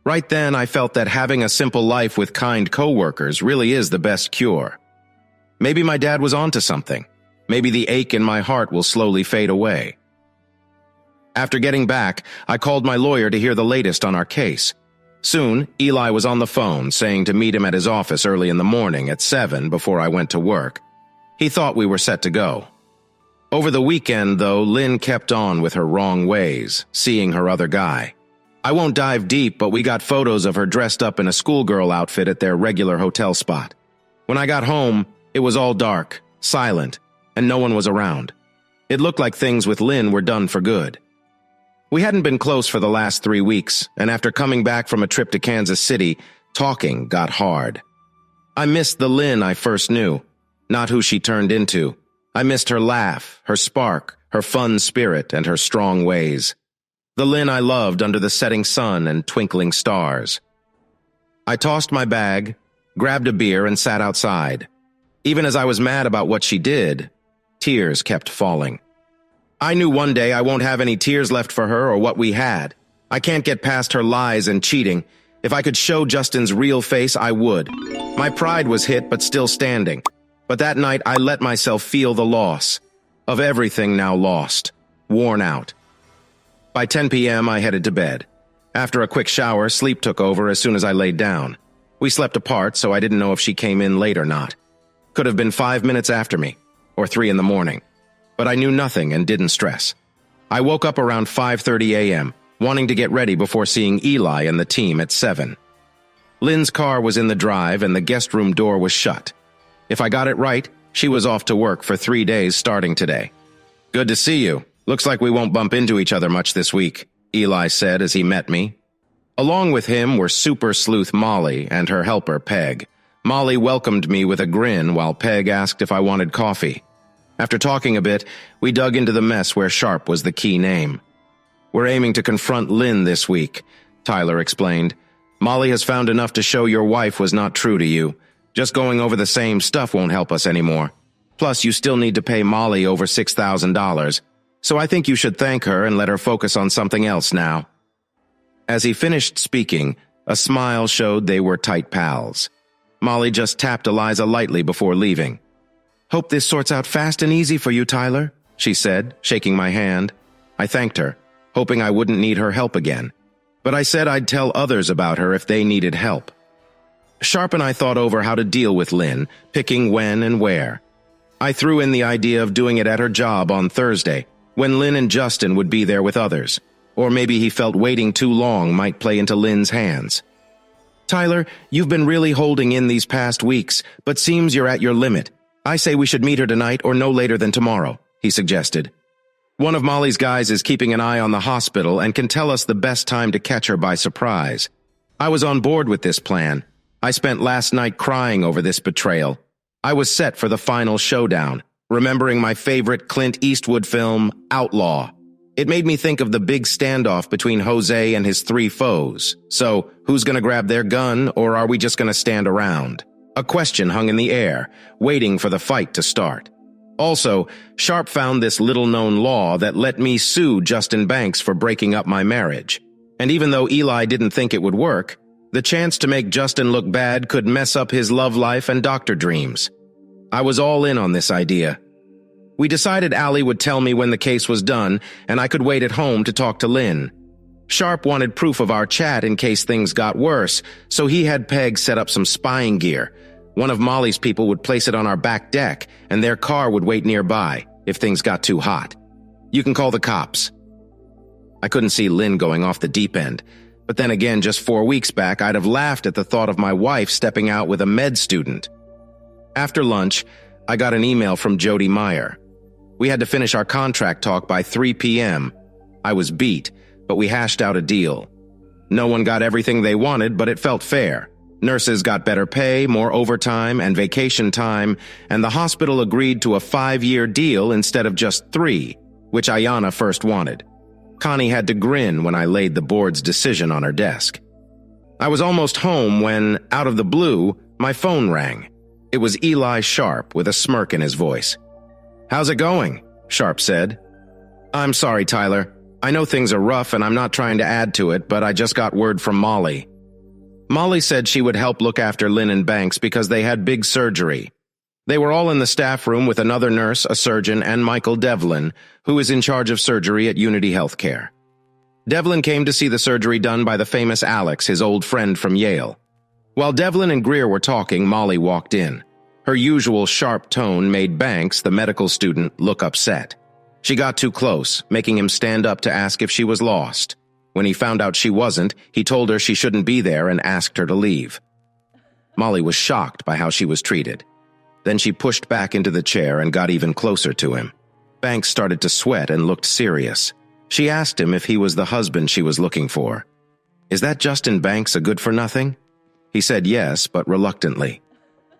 Right then, I felt that having a simple life with kind coworkers really is the best cure. Maybe my dad was onto something. Maybe the ache in my heart will slowly fade away. After getting back, I called my lawyer to hear the latest on our case. Soon, Eli was on the phone, saying to meet him at his office early in the morning at 7 before I went to work. He thought we were set to go. Over the weekend, though, Lynn kept on with her wrong ways, seeing her other guy. I won't dive deep, but we got photos of her dressed up in a schoolgirl outfit at their regular hotel spot. When I got home, it was all dark, silent, and no one was around. It looked like things with Lynn were done for good. We hadn't been close for the last 3 weeks, and after coming back from a trip to Kansas City, talking got hard. I missed the Lynn I first knew, not who she turned into. I missed her laugh, her spark, her fun spirit, and her strong ways. The Lynn I loved under the setting sun and twinkling stars. I tossed my bag, grabbed a beer, and sat outside. Even as I was mad about what she did, tears kept falling. I knew one day I won't have any tears left for her or what we had. I can't get past her lies and cheating. If I could show Justin's real face, I would. My pride was hit, but still standing. But that night, I let myself feel the loss of everything now lost, worn out. By 10 p.m., I headed to bed. After a quick shower, sleep took over as soon as I laid down. We slept apart, so I didn't know if she came in late or not. Could have been 5 minutes after me, or 3 in the morning. But I knew nothing and didn't stress. I woke up around 5:30 a.m., wanting to get ready before seeing Eli and the team at 7. Lynn's car was in the drive and the guest room door was shut. If I got it right, she was off to work for 3 days starting today. "Good to see you. Looks like we won't bump into each other much this week," Eli said as he met me. Along with him were super sleuth Molly and her helper Peg. Molly welcomed me with a grin while Peg asked if I wanted coffee. After talking a bit, we dug into the mess where Sharp was the key name. "We're aiming to confront Lynn this week," Tyler explained. "Molly has found enough to show your wife was not true to you. Just going over the same stuff won't help us anymore. Plus, you still need to pay Molly over $6,000. So I think you should thank her and let her focus on something else now." As he finished speaking, a smile showed they were tight pals. Molly just tapped Eliza lightly before leaving. "Hope this sorts out fast and easy for you, Tyler," she said, shaking my hand. I thanked her, hoping I wouldn't need her help again. But I said I'd tell others about her if they needed help. Sharp and I thought over how to deal with Lynn, picking when and where. I threw in the idea of doing it at her job on Thursday, when Lynn and Justin would be there with others. Or maybe he felt waiting too long might play into Lynn's hands. "Tyler, you've been really holding in these past weeks, but seems you're at your limit. I say we should meet her tonight or no later than tomorrow," he suggested. "One of Molly's guys is keeping an eye on the hospital and can tell us the best time to catch her by surprise." I was on board with this plan. I spent last night crying over this betrayal. I was set for the final showdown, remembering my favorite Clint Eastwood film, Outlaw. It made me think of the big standoff between Jose and his 3 foes. So, who's gonna grab their gun, or are we just gonna stand around? A question hung in the air, waiting for the fight to start. Also, Sharp found this little-known law that let me sue Justin Banks for breaking up my marriage. And even though Eli didn't think it would work, the chance to make Justin look bad could mess up his love life and doctor dreams. I was all in on this idea. We decided Allie would tell me when the case was done, and I could wait at home to talk to Lynn. Sharp wanted proof of our chat in case things got worse, so he had Peg set up some spying gear. One of Molly's people would place it on our back deck, and their car would wait nearby if things got too hot. "You can call the cops." I couldn't see Lynn going off the deep end, but then again, just 4 weeks back, I'd have laughed at the thought of my wife stepping out with a med student. After lunch, I got an email from Jody Meyer. We had to finish our contract talk by 3 p.m. I was beat, but we hashed out a deal. No one got everything they wanted, but it felt fair. Nurses got better pay, more overtime, and vacation time, and the hospital agreed to a 5-year deal instead of just 3, which Ayanna first wanted. Connie had to grin when I laid the board's decision on her desk. I was almost home when, out of the blue, my phone rang. It was Eli Sharp with a smirk in his voice. "How's it going?" Sharp said. "I'm sorry, Tyler. I know things are rough and I'm not trying to add to it, but I just got word from Molly." Molly said she would help look after Lynn and Banks because they had big surgery. They were all in the staff room with another nurse, a surgeon, and Michael Devlin, who is in charge of surgery at Unity Healthcare. Devlin came to see the surgery done by the famous Alex, his old friend from Yale. While Devlin and Greer were talking, Molly walked in. Her usual sharp tone made Banks, the medical student, look upset. She got too close, making him stand up to ask if she was lost. When he found out she wasn't, he told her she shouldn't be there and asked her to leave. Molly was shocked by how she was treated. Then she pushed back into the chair and got even closer to him. Banks started to sweat and looked serious. She asked him if he was the husband she was looking for. "Is that Justin Banks a good-for-nothing?" He said yes, but reluctantly.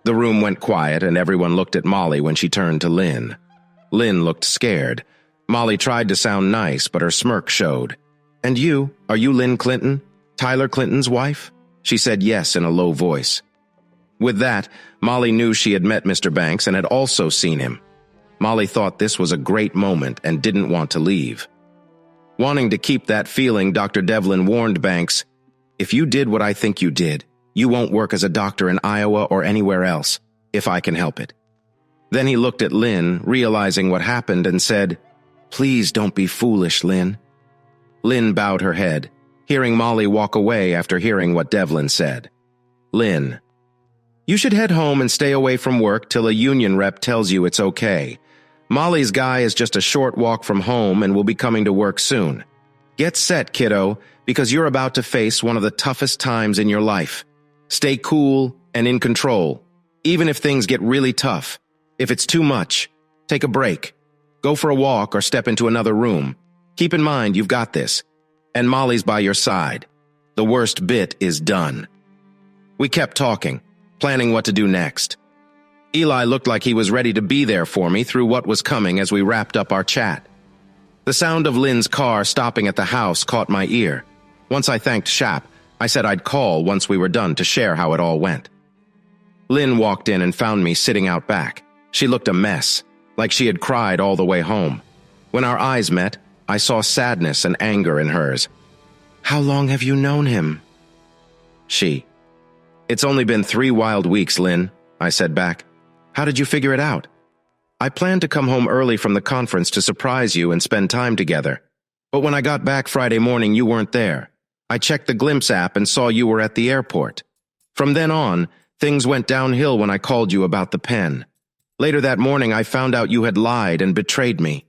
The room went quiet and everyone looked at Molly when she turned to Lynn. Lynn looked scared. Molly tried to sound nice, but her smirk showed. "And you, are you Lynn Clinton? Tyler Clinton's wife?" She said yes in a low voice. With that, Molly knew she had met Mr. Banks and had also seen him. Molly thought this was a great moment and didn't want to leave. Wanting to keep that feeling, Dr. Devlin warned Banks, "If you did what I think you did, you won't work as a doctor in Iowa or anywhere else, if I can help it." Then he looked at Lynn, realizing what happened, and said, "Please don't be foolish, Lynn." Lynn bowed her head, hearing Molly walk away after hearing what Devlin said. Lynn, you should head home and stay away from work till a union rep tells you it's okay. Molly's guy is just a short walk from home and will be coming to work soon. Get set, kiddo, because you're about to face one of the toughest times in your life. Stay cool and in control, even if things get really tough. If it's too much, take a break. Go for a walk or step into another room. Keep in mind you've got this. And Molly's by your side. The worst bit is done. We kept talking, planning what to do next. Eli looked like he was ready to be there for me through what was coming as we wrapped up our chat. The sound of Lynn's car stopping at the house caught my ear. Once I thanked Shap, I said I'd call once we were done to share how it all went. Lynn walked in and found me sitting out back. She looked a mess, like she had cried all the way home. When our eyes met, I saw sadness and anger in hers. "How long have you known him?" "It's only been 3 wild weeks, Lynn," I said back. "How did you figure it out?" "I planned to come home early from the conference to surprise you and spend time together. But when I got back Friday morning, you weren't there. I checked the Glimpse app and saw you were at the airport. From then on, things went downhill when I called you about the pen. Later that morning, I found out you had lied and betrayed me.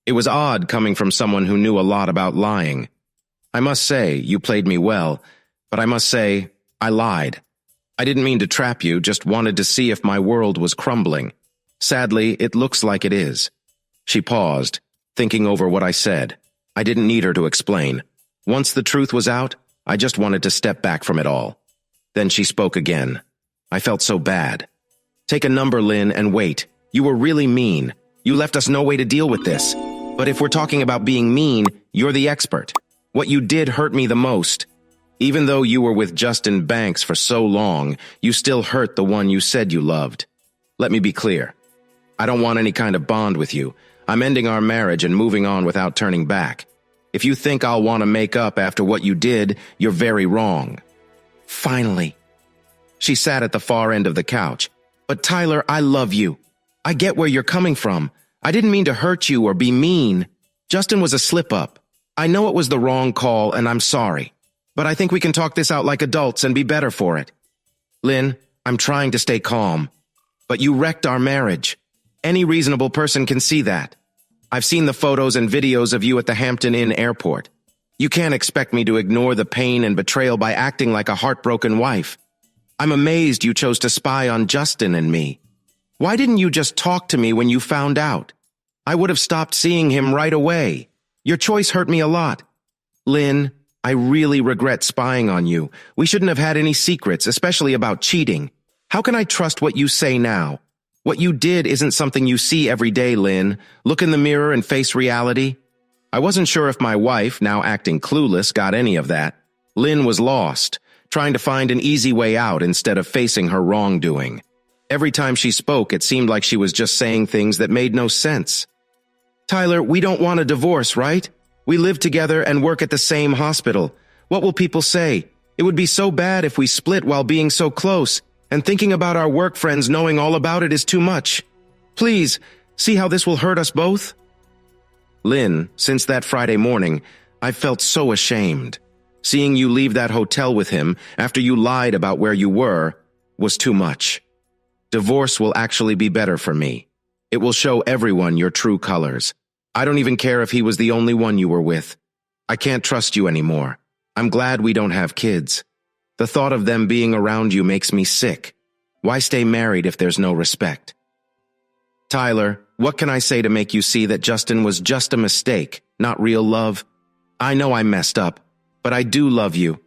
It was odd coming from someone who knew a lot about lying. I must say, you played me well, but I must say, I lied. I didn't mean to trap you, just wanted to see if my world was crumbling. Sadly, it looks like it is." She paused, thinking over what I said. I didn't need her to explain. Once the truth was out, I just wanted to step back from it all. Then she spoke again. I felt so bad. "Take a number, Lynn, and wait. You were really mean. You left us no way to deal with this. But if we're talking about being mean, you're the expert. What you did hurt me the most. Even though you were with Justin Banks for so long, you still hurt the one you said you loved. Let me be clear. I don't want any kind of bond with you. I'm ending our marriage and moving on without turning back. If you think I'll want to make up after what you did, you're very wrong." Finally. She sat at the far end of the couch. "But Tyler, I love you. I get where you're coming from. I didn't mean to hurt you or be mean. Justin was a slip-up. I know it was the wrong call, and I'm sorry. But I think we can talk this out like adults and be better for it. Lynn, I'm trying to stay calm. But you wrecked our marriage. Any reasonable person can see that. I've seen the photos and videos of you at the Hampton Inn airport. You can't expect me to ignore the pain and betrayal by acting like a heartbroken wife. I'm amazed you chose to spy on Justin and me. Why didn't you just talk to me when you found out? I would have stopped seeing him right away. Your choice hurt me a lot. Lynn, I really regret spying on you. We shouldn't have had any secrets, especially about cheating. How can I trust what you say now? What you did isn't something you see every day, Lynn. Look in the mirror and face reality. I wasn't sure if my wife, now acting clueless, got any of that. Lynn was lost, trying to find an easy way out instead of facing her wrongdoing. Every time she spoke, it seemed like she was just saying things that made no sense. Tyler, we don't want a divorce, right? We live together and work at the same hospital. What will people say? It would be so bad if we split while being so close, and thinking about our work friends knowing all about it is too much. Please, see how this will hurt us both? Lynn, since that Friday morning, I've felt so ashamed. Seeing you leave that hotel with him after you lied about where you were was too much. Divorce will actually be better for me. It will show everyone your true colors. I don't even care if he was the only one you were with. I can't trust you anymore. I'm glad we don't have kids. The thought of them being around you makes me sick. Why stay married if there's no respect? Tyler, what can I say to make you see that Justin was just a mistake, not real love? I know I messed up, but I do love you,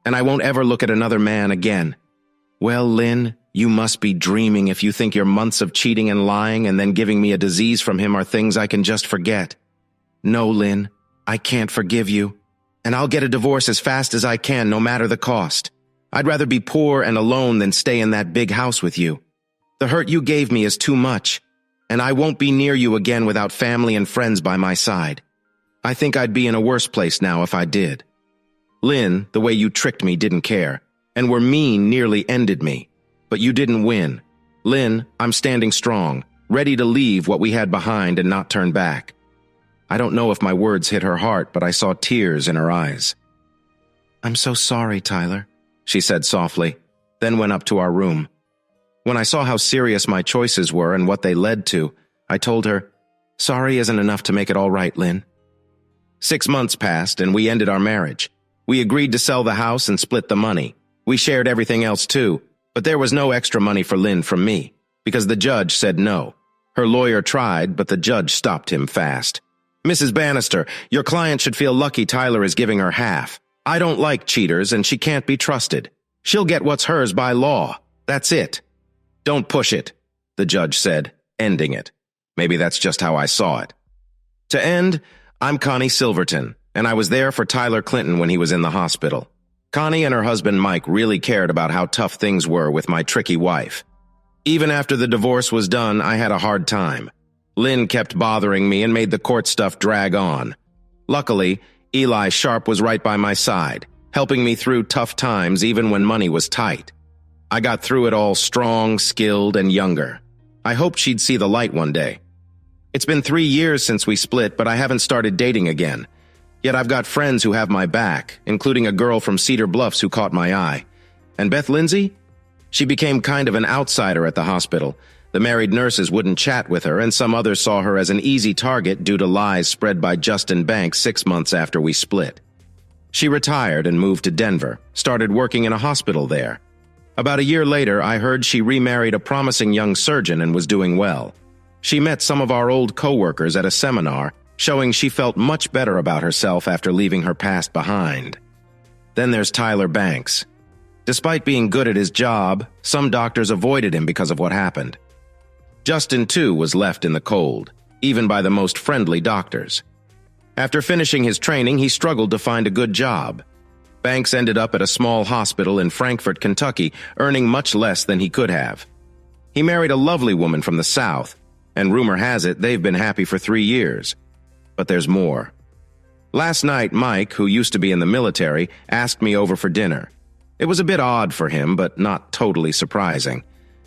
and I won't ever look at another man again. Well, Lynn, you must be dreaming if you think your months of cheating and lying and then giving me a disease from him are things I can just forget. No, Lynn, I can't forgive you, and I'll get a divorce as fast as I can, no matter the cost. I'd rather be poor and alone than stay in that big house with you. The hurt you gave me is too much, and I won't be near you again without family and friends by my side. I think I'd be in a worse place now if I did. Lynn, the way you tricked me didn't care, and were mean nearly ended me. But you didn't win. Lynn, I'm standing strong, ready to leave what we had behind and not turn back. I don't know if my words hit her heart, but I saw tears in her eyes. "I'm so sorry, Tyler," she said softly, then went up to our room. When I saw how serious my choices were and what they led to, I told her, "Sorry isn't enough to make it all right, Lynn." 6 months passed and we ended our marriage. We agreed to sell the house and split the money. We shared everything else too, but there was no extra money for Lynn from me, because the judge said no. Her lawyer tried, but the judge stopped him fast. "Mrs. Bannister, your client should feel lucky Tyler is giving her half. I don't like cheaters and she can't be trusted. She'll get what's hers by law. That's it." "Don't push it," the judge said, ending it. Maybe that's just how I saw it. To end, I'm Connie Silverton, and I was there for Tyler Clinton when he was in the hospital. Connie and her husband Mike really cared about how tough things were with my tricky wife. Even after the divorce was done, I had a hard time. Lynn kept bothering me and made the court stuff drag on. Luckily, Eli Sharp was right by my side, helping me through tough times even when money was tight. I got through it all strong, skilled, and younger. I hoped she'd see the light one day. It's been 3 years since we split, but I haven't started dating again. Yet I've got friends who have my back, including a girl from Cedar Bluffs who caught my eye. And Beth Lindsay? She became kind of an outsider at the hospital. The married nurses wouldn't chat with her, and some others saw her as an easy target due to lies spread by Justin Banks 6 months after we split. She retired and moved to Denver, started working in a hospital there. About a year later, I heard she remarried a promising young surgeon and was doing well. She met some of our old coworkers at a seminar, showing she felt much better about herself after leaving her past behind. Then there's Tyler Banks. Despite being good at his job, some doctors avoided him because of what happened. Justin, too, was left in the cold, even by the most friendly doctors. After finishing his training, he struggled to find a good job. Banks ended up at a small hospital in Frankfort, Kentucky, earning much less than he could have. He married a lovely woman from the South, and rumor has it they've been happy for 3 years. But there's more. Last night, Mike, who used to be in the military, asked me over for dinner. It was a bit odd for him, but not totally surprising.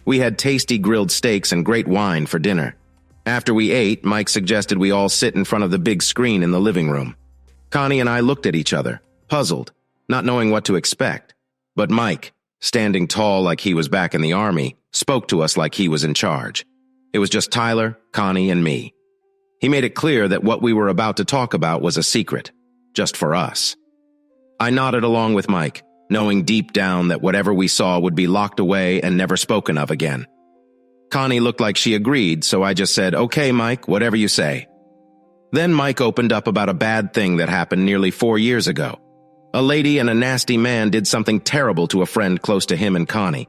We had tasty grilled steaks and great wine for dinner. After we ate, Mike suggested we all sit in front of the big screen in the living room. Connie and I looked at each other, puzzled, not knowing what to expect. But Mike, standing tall like he was back in the army, spoke to us like he was in charge. It was just Tyler, Connie, and me. He made it clear that what we were about to talk about was a secret, just for us. I nodded along with Mike, knowing deep down that whatever we saw would be locked away and never spoken of again. Connie looked like she agreed, so I just said, "Okay, Mike, whatever you say." Then Mike opened up about a bad thing that happened nearly 4 years ago. A lady and a nasty man did something terrible to a friend close to him and Connie.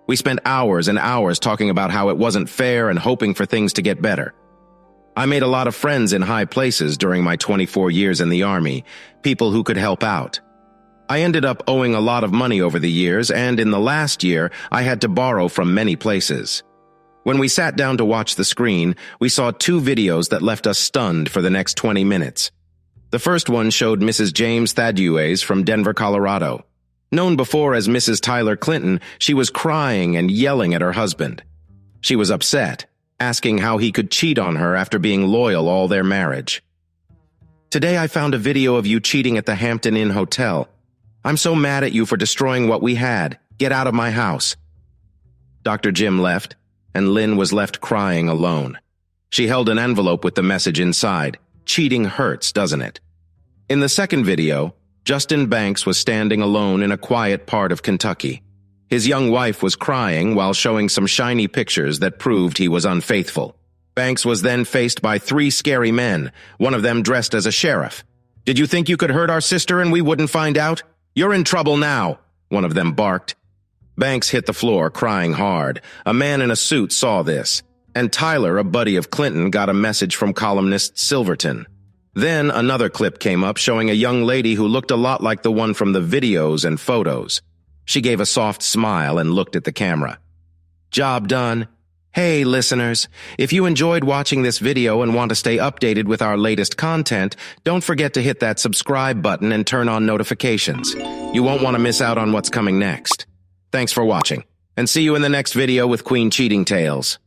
We spent hours and hours talking about how it wasn't fair and hoping for things to get better. I made a lot of friends in high places during my 24 years in the Army, people who could help out. I ended up owing a lot of money over the years, and in the last year, I had to borrow from many places. When we sat down to watch the screen, we saw 2 videos that left us stunned for the next 20 minutes. The first one showed Mrs. James Thaddeus from Denver, Colorado. Known before as Mrs. Tyler Clinton, she was crying and yelling at her husband. She was upset, asking how he could cheat on her after being loyal all their marriage. "Today I found a video of you cheating at the Hampton Inn Hotel. I'm so mad at you for destroying what we had. Get out of my house." Dr. Jim left, and Lynn was left crying alone. She held an envelope with the message inside. Cheating hurts, doesn't it? In the second video, Justin Banks was standing alone in a quiet part of Kentucky. His young wife was crying while showing some shiny pictures that proved he was unfaithful. Banks was then faced by 3 scary men, one of them dressed as a sheriff. "Did you think you could hurt our sister and we wouldn't find out? You're in trouble now," one of them barked. Banks hit the floor, crying hard. A man in a suit saw this, and Tyler, a buddy of Clinton, got a message from columnist Silverton. Then another clip came up showing a young lady who looked a lot like the one from the videos and photos. She gave a soft smile and looked at the camera. Job done. Hey, listeners, if you enjoyed watching this video and want to stay updated with our latest content, don't forget to hit that subscribe button and turn on notifications. You won't want to miss out on what's coming next. Thanks for watching, and see you in the next video with Queen Cheating Tales.